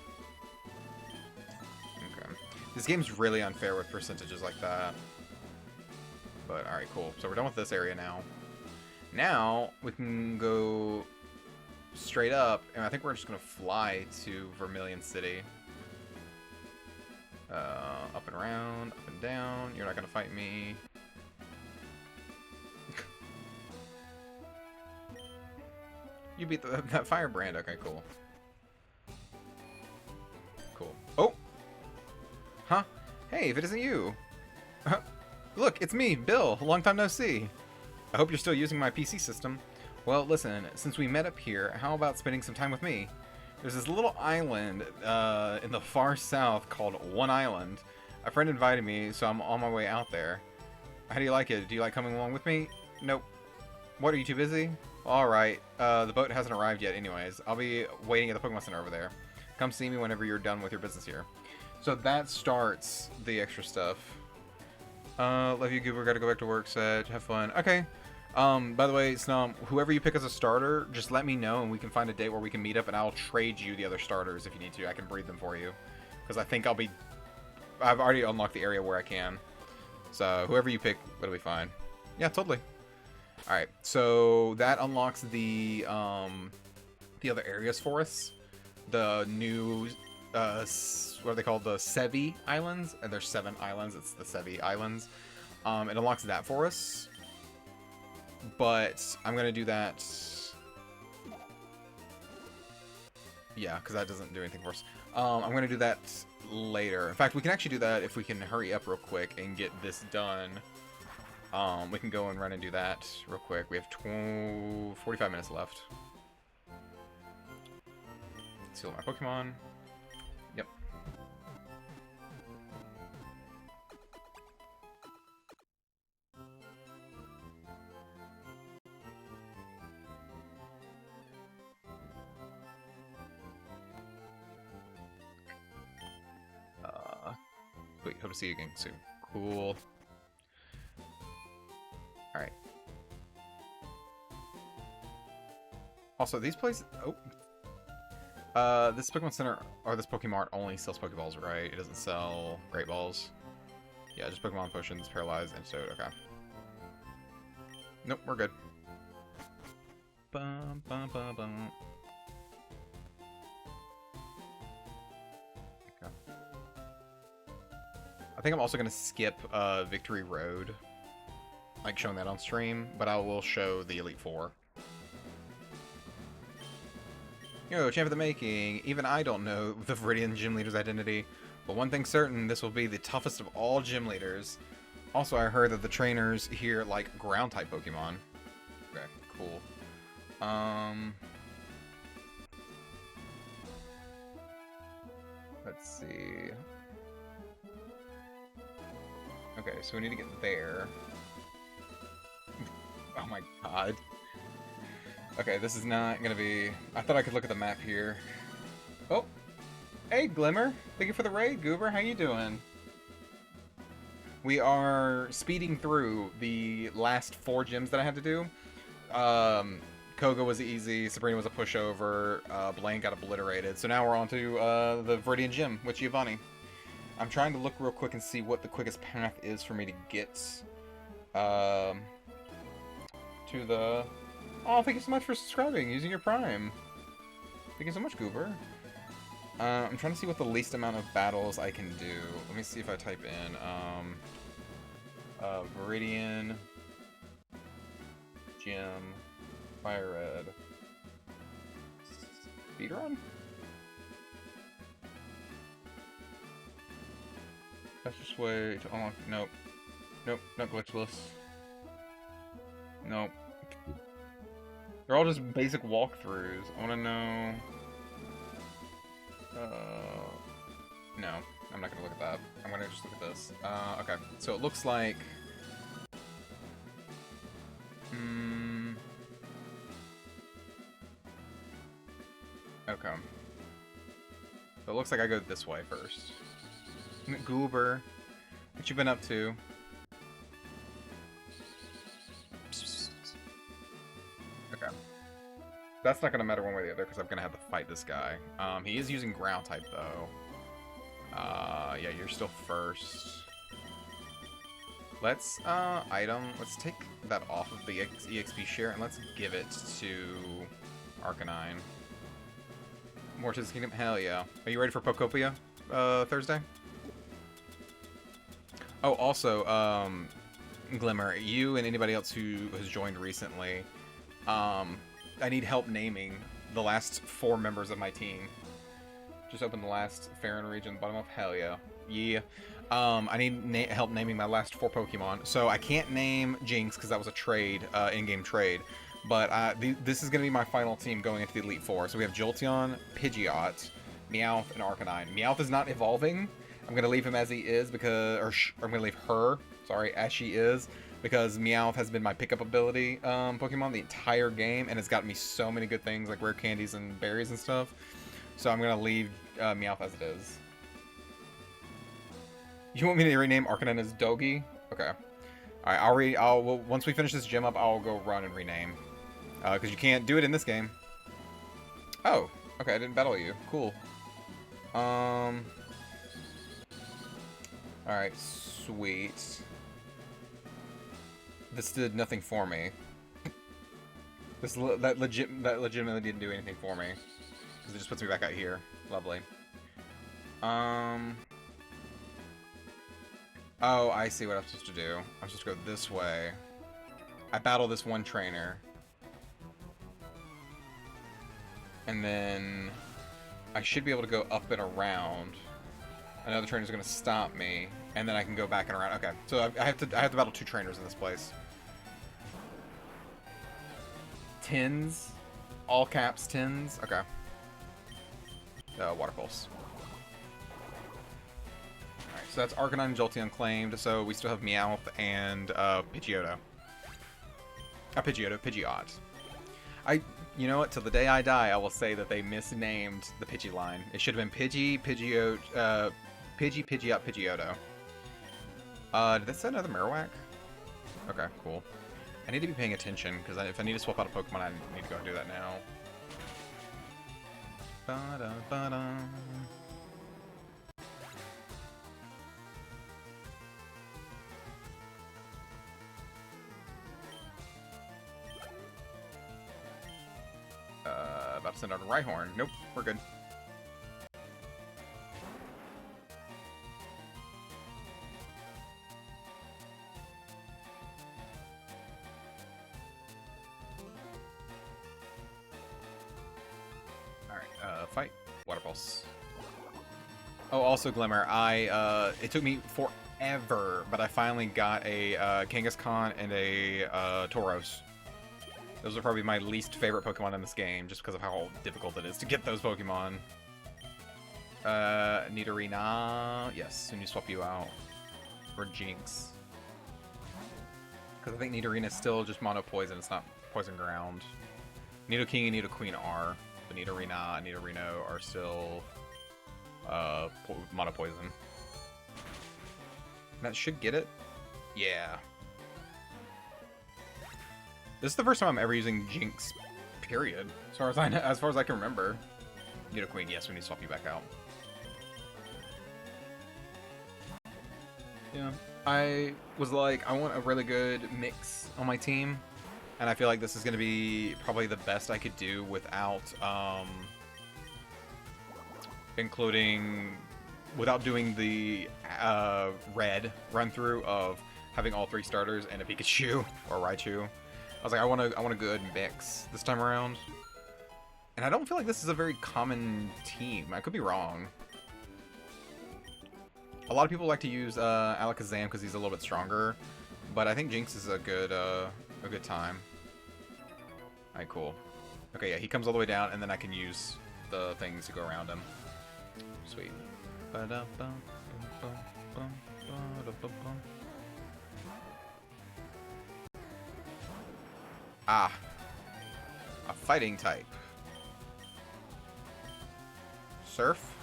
Okay. This game's really unfair with percentages like that. But alright, cool. So we're done with this area now. Now we can go straight up, and I think we're just gonna fly to Vermilion City. Up and around, up and down. You're not gonna fight me. You beat that Firebrand. Okay, cool. Cool. Oh! Huh? Hey, if it isn't you! Look, it's me, Bill. Long time no see. I hope you're still using my PC system. Well, listen, since we met up here, how about spending some time with me? There's this little island in the far south called One Island. A friend invited me, so I'm on my way out there. How do you like it? Do you like coming along with me? Nope. What, are you too busy? Alright, the boat hasn't arrived yet anyways. I'll be waiting at the Pokemon Center over there. Come see me whenever you're done with your business here. So that starts the extra stuff. Love you, Goober. Gotta go back to work, Sag. Have fun. Okay. By the way, Snom, whoever you pick as a starter, just let me know and we can find a date where we can meet up and I'll trade you the other starters if you need to. I can breed them for you. Because I think I've already unlocked the area where I can. So whoever you pick, it'll be fine. Yeah, totally. Alright, so that unlocks the other areas for us. The new, what are they called? The Sevi Islands. And there's 7 islands. It's the Sevi Islands. It unlocks that for us. But I'm going to do that... Yeah, because that doesn't do anything for us. I'm going to do that later. In fact, we can actually do that if we can hurry up real quick and get this done. We can go and run and do that real quick. We have 45 minutes left. Seal my Pokemon. Yep. Wait, hope to see you again soon. Cool. Alright. Also, these places... Oh. This Pokemon Center, or this Pokemart only sells Pokeballs, right? It doesn't sell Great Balls. Yeah, just Pokemon Potions, Paralyzed, Antidote, okay. Nope, we're good. Bum, bum, bum, bum. Okay. I think I'm also going to skip Victory Road. Like showing that on stream, but I will show the Elite Four. Yo, champ of the making. Even I don't know the Viridian gym leader's identity. But one thing's certain, this will be the toughest of all gym leaders. Also, I heard that the trainers here like ground-type Pokemon. Okay, cool. Let's see. Okay, so we need to get there. Oh my god. Okay, this is not gonna be... I thought I could look at the map here. Oh! Hey, Glimmer! Thank you for the raid, Goober. How you doing? We are speeding through the last 4 gyms that I had to do. Koga was easy, Sabrina was a pushover, Blaine got obliterated. So now we're on to the Viridian Gym with Giovanni. I'm trying to look real quick and see what the quickest path is for me to get to the... Oh, thank you so much for subscribing, using your Prime. Thank you so much, Goober. I'm trying to see what the least amount of battles I can do. Let me see if I type in, Viridian Gym FireRed speedrun? Fastest way to unlock... Nope. Nope, not glitchless. Nope. They're all just basic walkthroughs. I want to know... No, I'm not going to look at that. I'm going to just look at this. Okay, so it looks like... Okay. So it looks like I go this way first. Goober, what you been up to? Okay. That's not going to matter one way or the other, because I'm going to have to fight this guy. He is using ground type, though. Yeah, you're still first. Let's, let's take that off of the EXP share, and let's give it to Arcanine. Mortis Kingdom? Hell yeah. Are you ready for Pokopia, Thursday? Oh, also, Glimmer, you and anybody else who has joined recently, I need help naming the last 4 members of my team. Just opened the last Farron region, bottom of hell yeah. Yeah. I need help naming my last 4 Pokemon. So I can't name Jinx because that was a trade, in-game trade. But this is going to be my final team going into the Elite Four. So we have Jolteon, Pidgeot, Meowth, and Arcanine. Meowth is not evolving. I'm going to leave him as he is because... I'm going to leave her, sorry, as she is. Because Meowth has been my pickup ability Pokemon the entire game. And it's gotten me so many good things like rare candies and berries and stuff. So I'm going to leave Meowth as it is. You want me to rename Arcanine as Dogi? Okay. Alright, once we finish this gym up, I'll go run and rename. Because you can't do it in this game. Oh, okay, I didn't battle you. Cool. Alright, sweet. This did nothing for me. That legitimately didn't do anything for me. Because it just puts me back out here. Lovely. Oh, I see what I'm supposed to do. I'm supposed to go this way. I battle this one trainer. And then I should be able to go up and around. Another trainer's going to stop me, and then I can go back and around. Okay, so I have to battle 2 trainers in this place. Tins, all caps tins. Okay. Water pulse. Alright, so that's Arcanine and Jolteon claimed. So we still have Meowth and Pidgeotto. Pidgeot. You know what? Till the day I die, I will say that they misnamed the Pidgey line. It should have been Pidgeot, Pidgeot, Pidgeotto. Did that say another Marowak? Okay, cool. I need to be paying attention, because if I need to swap out a Pokemon, I need to go and do that now. Ba-da-ba-da. About to send out a Rhyhorn. Nope, we're good. Alright, fight. Water Pulse. Oh, also Glimmer, it took me forever, but I finally got a Kangaskhan and a Tauros. Those are probably my least favorite Pokemon in this game, just because of how difficult it is to get those Pokemon. Nidorina. Yes, when you swap you out for Jinx. Because I think Nidorina is still just mono poison, it's not poison ground. Nidoking and Nidoqueen are, but Nidorina and Nidorino are still mono poison. That should get it. Yeah. This is the first time I'm ever using Jinx, period. As far as I can remember. Nidoqueen, yes, we need to swap you back out. Yeah. I was like, I want a really good mix on my team. And I feel like this is going to be probably the best I could do without, without doing the red run-through of having all 3 starters and a Pikachu or Raichu. I was like, I want a good mix this time around. And I don't feel like this is a very common team. I could be wrong. A lot of people like to use Alakazam because he's a little bit stronger, but I think Jinx is a good time. Alright, cool. Okay, yeah, he comes all the way down, and then I can use the things to go around him. Sweet. Ah. A fighting type. Surf?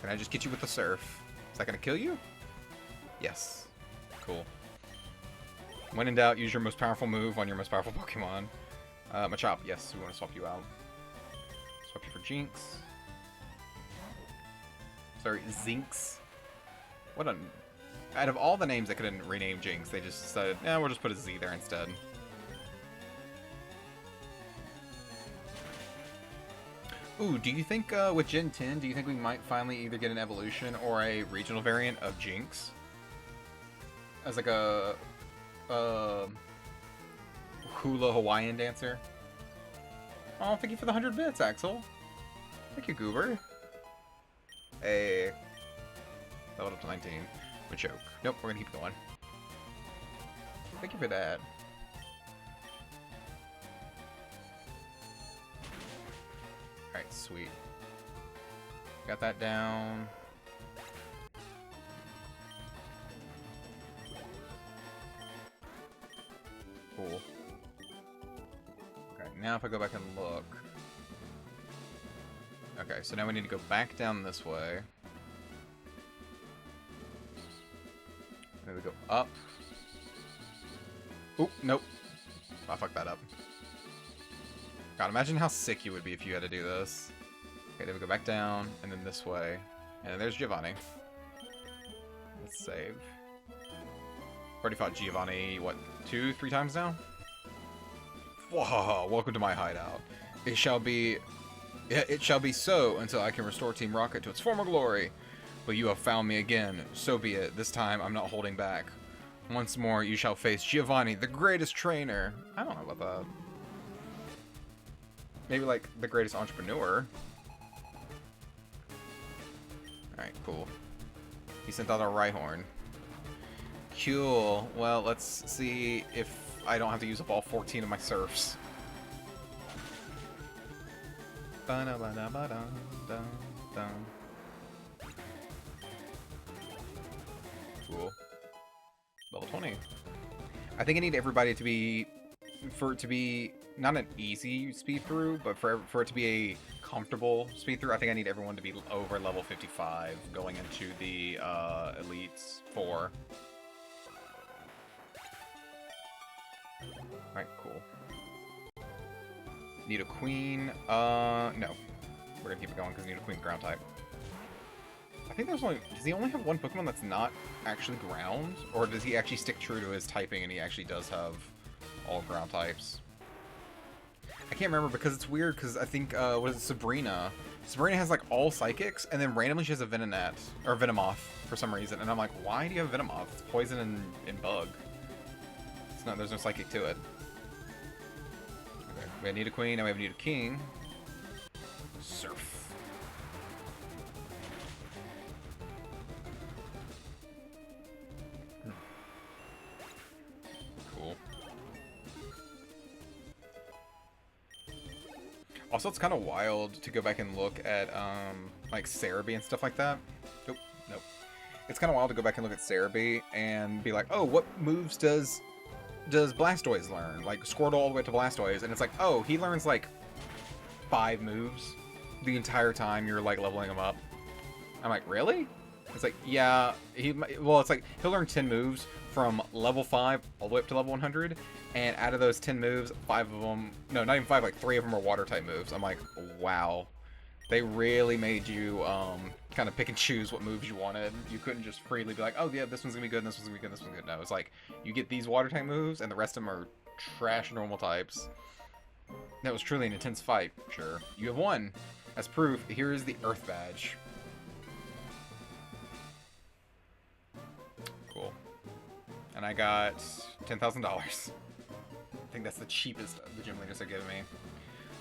Can I just get you with the surf? Is that gonna kill you? Yes. Cool. When in doubt, use your most powerful move on your most powerful Pokemon. Machop, yes, we want to swap you out. Swap you for Jinx. Sorry, Zinx. What a... Out of all the names that couldn't rename Jinx, they just decided, eh, we'll just put a Z there instead. Ooh, do you think with Gen 10, do you think we might finally either get an evolution or a regional variant of Jinx? As like a hula Hawaiian dancer? Oh, thank you for the 100 bits, Axel. Thank you, Goober. Hey. Leveled up to 19. Machoke. Nope, we're gonna keep going. Thank you for that. Alright, sweet. Got that down. Cool. Okay, now if I go back and look. Okay, so now we need to go back down this way. Then we go up. Oop, nope. I fucked that up. God, imagine how sick you would be if you had to do this. Okay, then we go back down, and then this way. And then there's Giovanni. Let's save. Already fought Giovanni, what, 2-3 times now? Whoa, welcome to my hideout. It shall be so until I can restore Team Rocket to its former glory. But you have found me again, so be it. This time I'm not holding back. Once more you shall face Giovanni, the greatest trainer. I don't know about that. Maybe like the greatest entrepreneur. Alright, cool. He sent out a Rhyhorn. Cool. Well, let's see if I don't have to use up all 14 of my surfs. Cool. Level 20. I think I need everybody to be... For it to be not an easy speed through, but for it to be a comfortable speed through, I think I need everyone to be over level 55 going into the Elites 4. Alright, cool. Need a queen. No. We're gonna keep it going because need a queen ground type. I think there's only... Does he only have one Pokemon that's not actually ground? Or does he actually stick true to his typing and he actually does have all ground types? I can't remember because it's weird because I think, what is it, Sabrina? Sabrina has like all psychics and then randomly she has a Venonat, or Venomoth for some reason. And I'm like, why do you have Venomoth? It's poison and bug. It's not, there's no psychic to it. Okay, we have Nidoqueen, now we have Nidoking. Surf. Cool. Also, it's kind of wild to go back and look at, like, Cerebi and stuff like that. Nope, nope. It's kind of wild to go back and look at Cerebi and be like, oh, what moves does Blastoise learn? Like, Squirtle all the way to Blastoise, and it's like, oh, he learns, like, 5 moves the entire time you're, like, leveling him up. I'm like, really? It's like, yeah, well, it's like, he'll learn 10 moves from level 5 all the way up to level 100, and out of those 10 moves, 5 of them, no, not even 5, like 3 of them are water-type moves. I'm like, wow. They really made you, kind of pick and choose what moves you wanted. You couldn't just freely be like, oh, yeah, this one's gonna be good, and this one's gonna be good, and this one's good. No, it's like, you get these water-type moves, and the rest of them are trash normal types. That was truly an intense fight, sure. You have won. As proof, here is the Earth Badge. Cool. And I got $10,000. I think that's the cheapest the gym leaders have given me.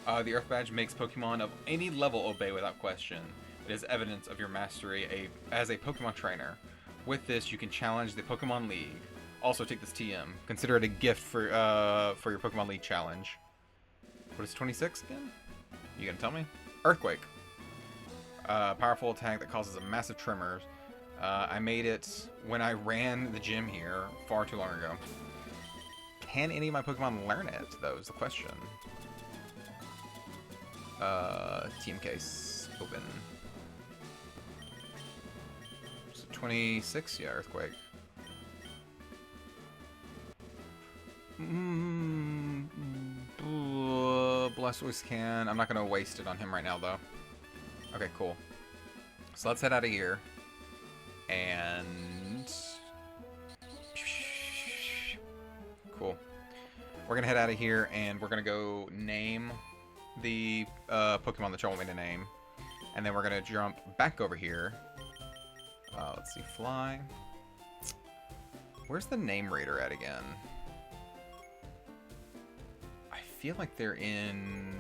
The Earth Badge makes Pokemon of any level obey without question. It is evidence of your mastery as a Pokemon trainer. With this, you can challenge the Pokemon League. Also, take this TM. Consider it a gift for your Pokemon League challenge. What is 26 again? You gonna tell me? Earthquake. Powerful attack that causes a massive tremor. I made it when I ran the gym here far too long ago. Can any of my Pokemon learn it, though, is the question. Team case. Open. So 26? Yeah, Earthquake. Blastoise can. I'm not going to waste it on him right now, though. Okay, cool. So let's head out of here. And... Cool. We're going to head out of here, and we're going to go name the Pokemon that you want me to name. And then we're going to jump back over here. Let's see, Fly. Where's the Name Raider at again? I feel like they're in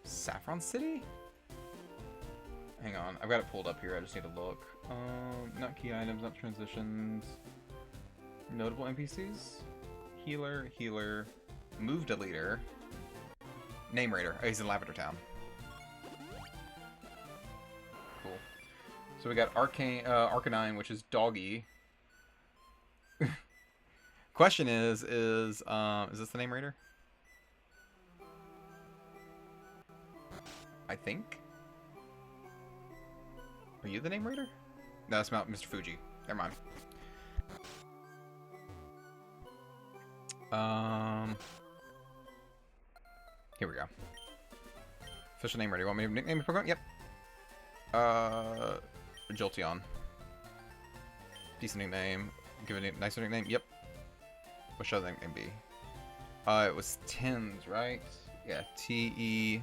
Saffron City? Hang on, I've got it pulled up here, I just need to look. Not key items, not transitions. Notable NPCs? Healer, Move Deleter. Name Raider. Oh, he's in Lavender Town. Cool. So we got Arcanine, which is Doggy. Question is this the Name Raider? I think. Are you the Name Raider? No, that's Mr. Fuji. Never mind. Here we go. Official name ready. Want me to nickname your Pokemon? Yep. Jolteon. Decent nickname. Give it a nicer nickname. Yep. What should the nickname be? It was Tins, right? Yeah. T-E-N.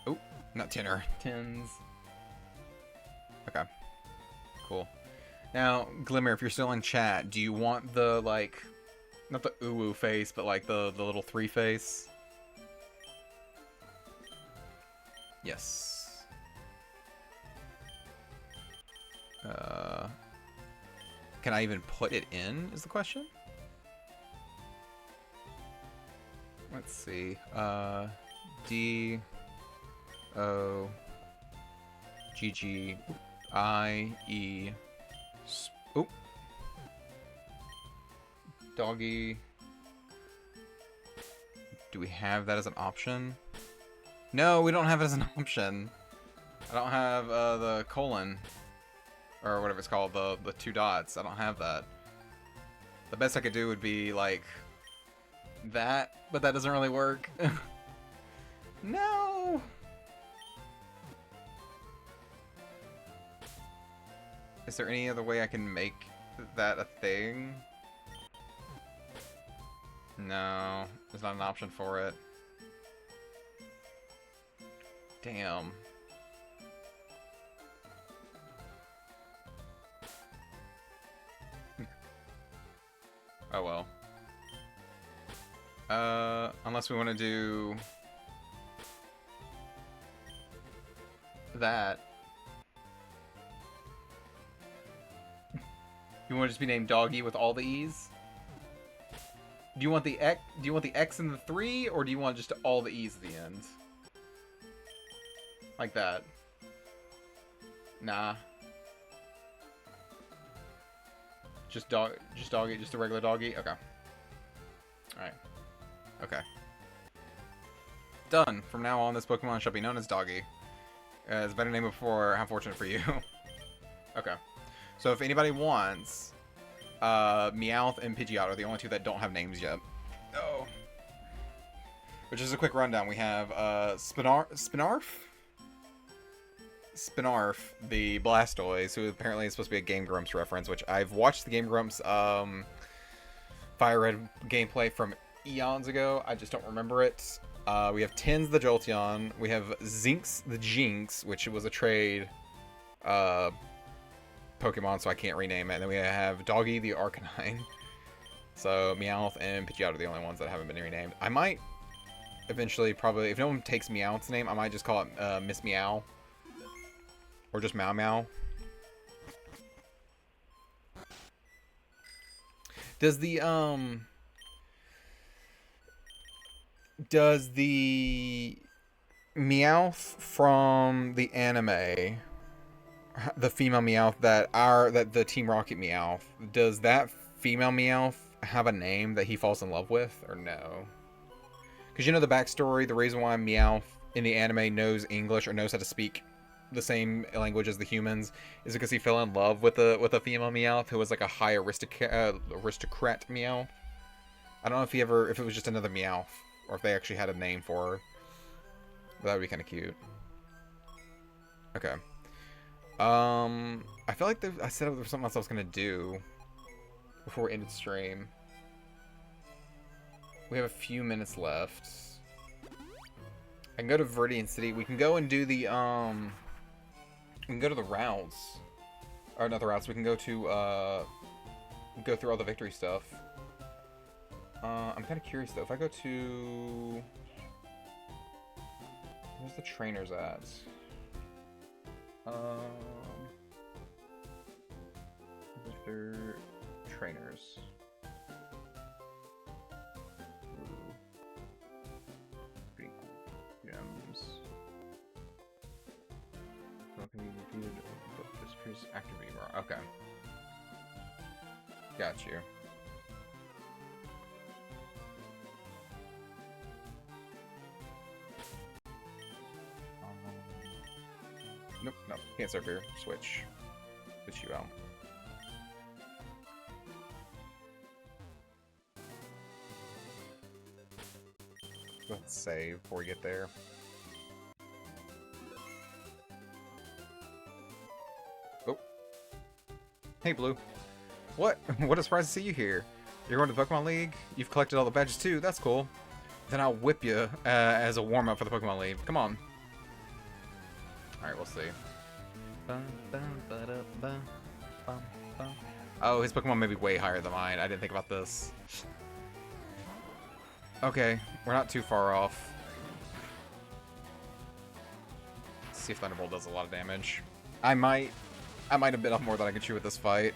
Oh, not Tinner. Tins. Okay. Cool. Now, Glimmer, if you're still in chat, do you want the, like, not the uwu face, but, like, the little 3 face? Yes. Can I even put it in, is the question? Let's see. D-O-G-G-I-E... Oop. Doggy. Do we have that as an option? No, we don't have it as an option. I don't have the colon. Or whatever it's called, the 2 dots. I don't have that. The best I could do would be, like, that, but that doesn't really work. No! Is there any other way I can make that a thing? No, there's not an option for it. Damn. Oh well. Unless we want to do that. You want to just be named Doggy with all the E's? Do you want the X? Do you want the X and the 3, or do you want just all the E's at the end? Like that. Nah. Just doggy, just a regular doggy? Okay. Alright. Okay. Done. From now on, this Pokemon shall be known as Doggy. It's a better name before. How fortunate for you. Okay. So if anybody wants, Meowth and Pidgeot are the only two that don't have names yet. Oh. Which is a quick rundown. We have Spinarf, the Blastoise, who apparently is supposed to be a Game Grumps reference, which I've watched the Game Grumps FireRed gameplay from eons ago. I just don't remember it. We have Tins the Jolteon. We have Zinx the Jinx, which was a trade Pokemon, so I can't rename it. And then we have Doggy the Arcanine. So Meowth and Pidgeot are the only ones that haven't been renamed. I might eventually, probably, if no one takes Meowth's name, I might just call it Miss Meow. Or just Meow Meow. Does the Meowth from the anime, the female Meowth that the Team Rocket Meowth, does that female Meowth have a name that he falls in love with, or no? Because you know the backstory, the reason why Meowth in the anime knows English or knows how to speak the same language as the humans is because he fell in love with a female Meowth who was like a high aristocrat Meowth. I don't know if it was just another Meowth or if they actually had a name for her. But that would be kind of cute. Okay. I feel like I said there was something else I was gonna do before we ended stream. We have a few minutes left. I can go to Viridian City. We can go and do the we can go to the routes. Or not the routes. We can go to go through all the victory stuff. I'm kind of curious though. If I go to where's the trainers at? Their trainers. Ooh. Pretty cool. Gems. Can be defeated or disappears activating. Okay. Got you. Nope, no, can't serve here. Switch you out. Let's save before we get there. Oh. Hey, Blue. What? What a surprise to see you here. You're going to the Pokemon League? You've collected all the badges too, that's cool. Then I'll whip you as a warm-up for the Pokemon League. Come on. Alright, we'll see. Oh, his Pokemon may be way higher than mine. I didn't think about this. Okay, we're not too far off. Let's see if Thunderbolt does a lot of damage. I might have bit off more than I could chew with this fight.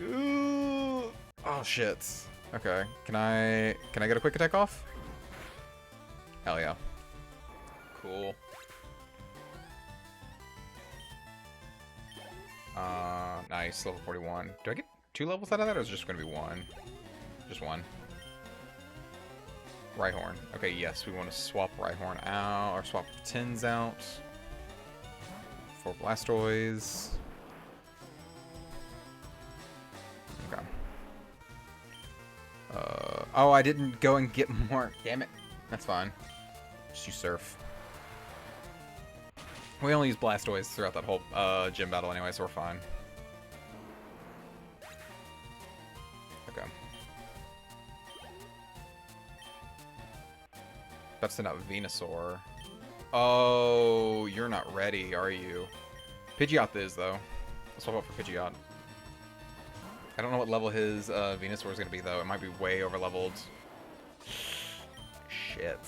Ooh. Oh shit. Okay, can I get a quick attack off? Hell yeah. Cool. Nice, level 41. Do I get 2 levels out of that, or is it just gonna be 1? Just 1. Rhyhorn. Okay, yes, we want to swap Rhyhorn out, or swap Tins out for Blastoise. Okay. Oh, I didn't go and get more. Damn it. That's fine. Just use Surf. We only use Blastoise throughout that whole gym battle anyway, so we're fine. Okay. About to send out Venusaur. Oh, you're not ready, are you? Pidgeot is, though. Let's swap out for Pidgeot. I don't know what level his Venusaur is going to be, though. It might be way over-leveled. Shit.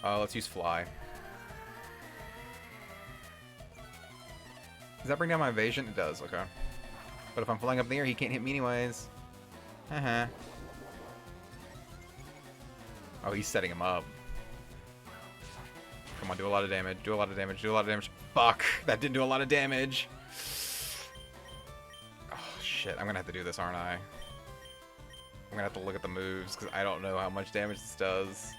Let's use Fly. Does that bring down my evasion? It does, okay. But if I'm flying up in the air, he can't hit me anyways. Haha. Oh, he's setting him up. Come on, do a lot of damage. Do a lot of damage. Do a lot of damage. Fuck! That didn't do a lot of damage. Oh, shit. I'm gonna have to do this, aren't I? I'm gonna have to look at the moves, because I don't know how much damage this does.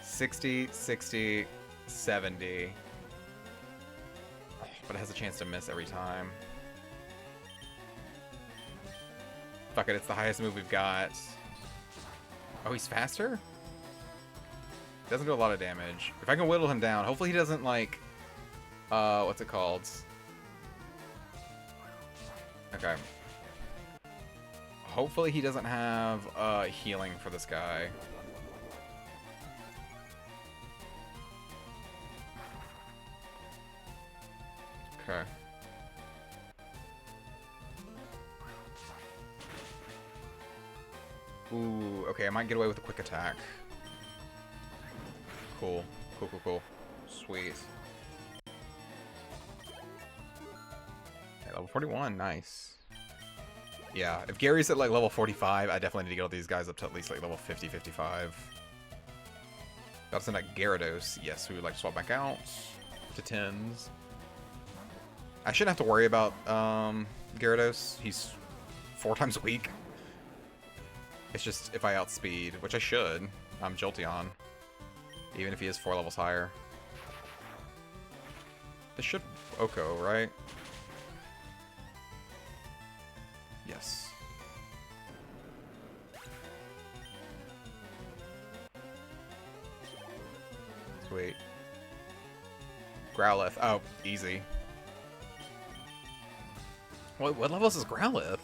60, 60, 70. But it has a chance to miss every time. Fuck it, it's the highest move we've got. Oh, he's faster? Doesn't do a lot of damage. If I can whittle him down, hopefully he doesn't, like... what's it called? Okay. Hopefully he doesn't have healing for this guy. Okay. Ooh, okay, I might get away with a quick attack. Cool. Cool, cool, cool. Sweet. Okay, level 41, nice. Yeah, if Gary's at like level 45, I definitely need to get all these guys up to at least like level 50, 55. Got to send out Gyarados. Yes, we would like to swap back out to 10s. I shouldn't have to worry about Gyarados. He's 4 times weak. It's just if I outspeed, which I should. I'm Jolteon. Even if he is 4 levels higher. This should Oko, right? Yes. Sweet. Growlithe. Oh, easy. What level is this Growlithe?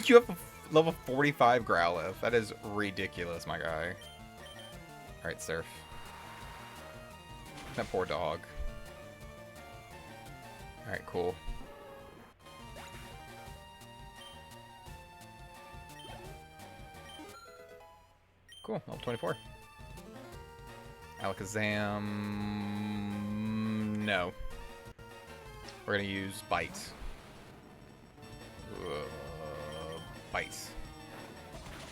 You have a level 45 Growlithe. That is ridiculous, my guy. Alright, Surf. That poor dog. Alright, cool. Cool, level 24. Alakazam... No. We're gonna use Bite. Bite.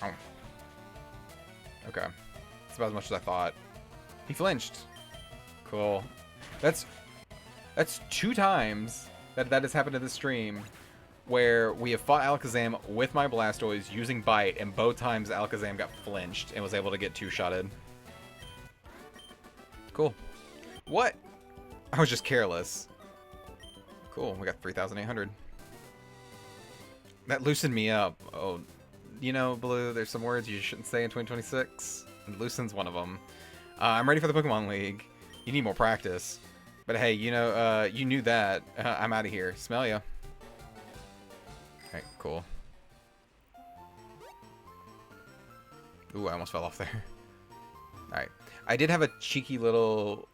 Oh. Okay. That's about as much as I thought. He flinched. Cool. That's 2 times that has happened in this stream where we have fought Alakazam with my Blastoise using Bite, and both times Alakazam got flinched and was able to get 2-shotted. Cool. What? I was just careless. Cool, we got 3,800. That loosened me up. Oh, you know, Blue, there's some words you shouldn't say in 2026. And loosen's one of them. I'm ready for the Pokemon League. You need more practice. But hey, you know, you knew that. I'm out of here. Smell ya. Alright, cool. Ooh, I almost fell off there. Alright. I did have a cheeky little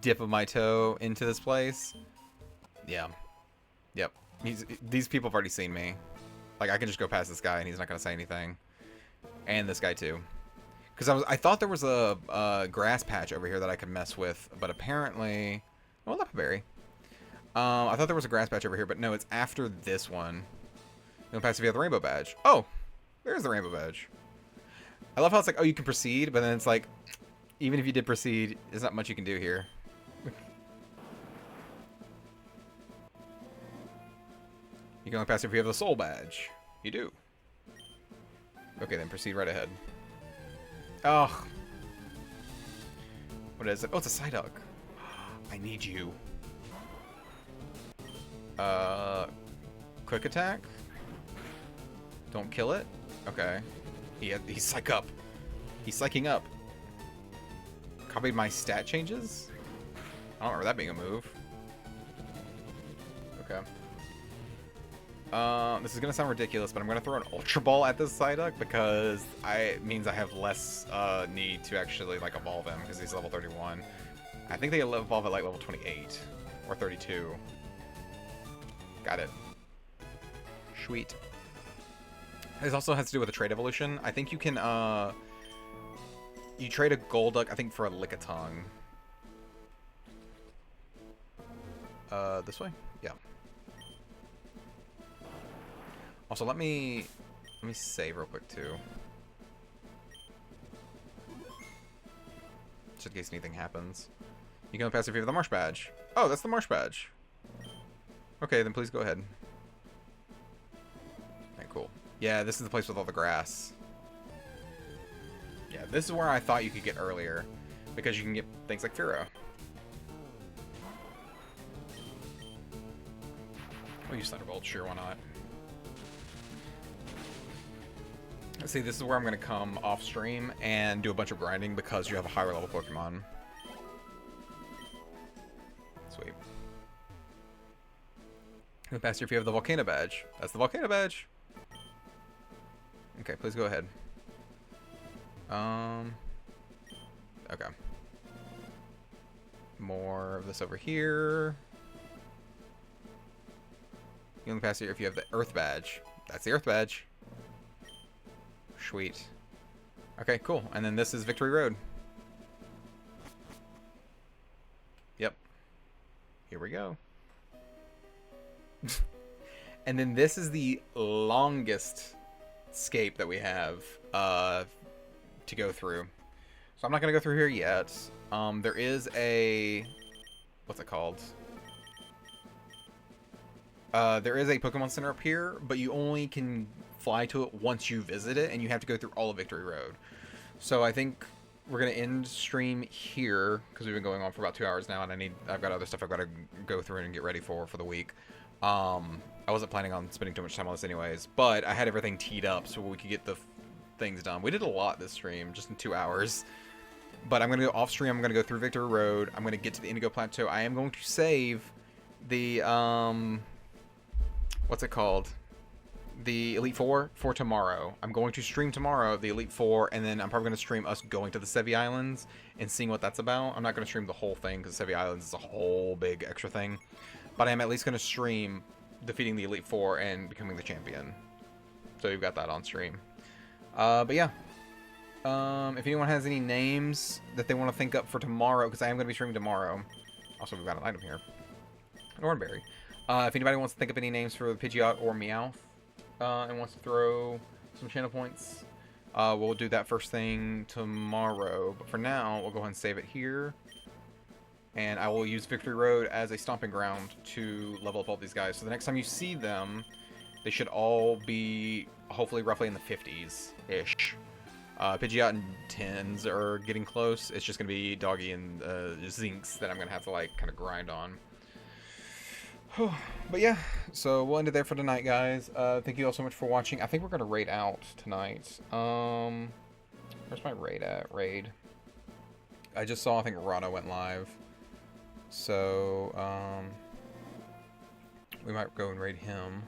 dip of my toe into this place. Yeah. Yep. These people have already seen me. Like, I can just go past this guy and he's not going to say anything. And this guy too. Because I thought there was a grass patch over here that I could mess with, but apparently... Oh, Lepaberry. I thought there was a grass patch over here, but no, it's after this one. You'll pass if you have the rainbow badge. Oh! There's the rainbow badge. I love how it's like, oh, you can proceed, but then it's like, even if you did proceed, there's not much you can do here. You can only pass if you have the soul badge. You do. Okay, then proceed right ahead. Oh. What is it? Oh, it's a Psyduck. I need you. Quick attack? Don't kill it? Okay. He's psych up. He's psyching up. Copied my stat changes? I don't remember that being a move. Okay. This is gonna sound ridiculous, but I'm gonna throw an Ultra Ball at this Psyduck because it means I have less need to actually like evolve him because he's level 31. I think they evolve at like level 28 or 32. Got it. Sweet. This also has to do with a trait evolution. I think you can you trade a Golduck, I think, for a Lickitung. This way? Yeah. Also, let me save real quick too, just in case anything happens. You can pass if you have the marsh badge. Oh, that's the marsh badge. Okay, then please go ahead. Okay, cool. Yeah, this is the place with all the grass. Yeah, this is where I thought you could get earlier, because you can get things like Furo. I'll use Thunderbolt, sure, why not? Let's see, this is where I'm going to come off stream and do a bunch of grinding because you have a higher level Pokemon. Sweet. And pass here if you have the Volcano badge. That's the Volcano badge. Okay, please go ahead. Okay. More of this over here. You only pass here if you have the Earth badge. That's the Earth badge. Sweet. Okay, cool. And then this is Victory Road. Yep. Here we go. And then this is the longest scape that we have to go through. So I'm not going to go through here yet. There is a... What's it called? There is a Pokemon Center up here, but you only can fly to it once you visit it, and you have to go through all of Victory Road. So I think we're going to end stream here, because we've been going on for about 2 hours now, and I've got other stuff I've got to go through and get ready for the week. I wasn't planning on spending too much time on this anyways, but I had everything teed up so we could get the things done. We did a lot this stream, just in 2 hours. But I'm going to go off stream, I'm going to go through Victory Road, I'm going to get to the Indigo Plateau. I am going to save the, what's it called? The Elite Four for tomorrow. I'm going to stream tomorrow the Elite Four, and then I'm probably going to stream us going to the Sevi Islands and seeing what that's about. I'm not going to stream the whole thing because Sevi Islands is a whole big extra thing. But I am at least going to stream defeating the Elite Four and becoming the champion. So you've got that on stream. But yeah. If anyone has any names that they want to think up for tomorrow, because I am going to be streaming tomorrow. Also, we've got an item here. An Oranberry. If anybody wants to think up any names for Pidgeot or Meowth, and wants to throw some channel points, we'll do that first thing tomorrow. But for now, we'll go ahead and save it here. And I will use Victory Road as a stomping ground to level up all these guys. So the next time you see them, they should all be hopefully roughly in the 50s-ish. Pidgeot and 10s are getting close. It's just going to be Doggy and Zinks that I'm going to have to like kind of grind on. But yeah, so we'll end it there for tonight, guys. Thank you all so much for watching. I think we're going to raid out tonight. Where's my raid at? Raid. I just saw, I think Rana went live. So, we might go and raid him.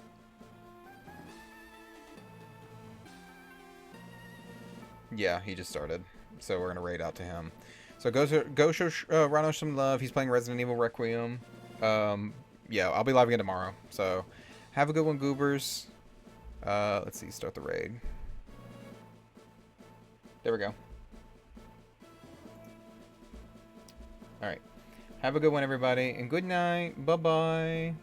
Yeah, he just started. So we're going to raid out to him. So go show Rana some love. He's playing Resident Evil Requiem. Yeah, I'll be live again tomorrow. So, have a good one, goobers. Let's see, start the raid. There we go. Alright. Have a good one, everybody, and good night. Bye-bye.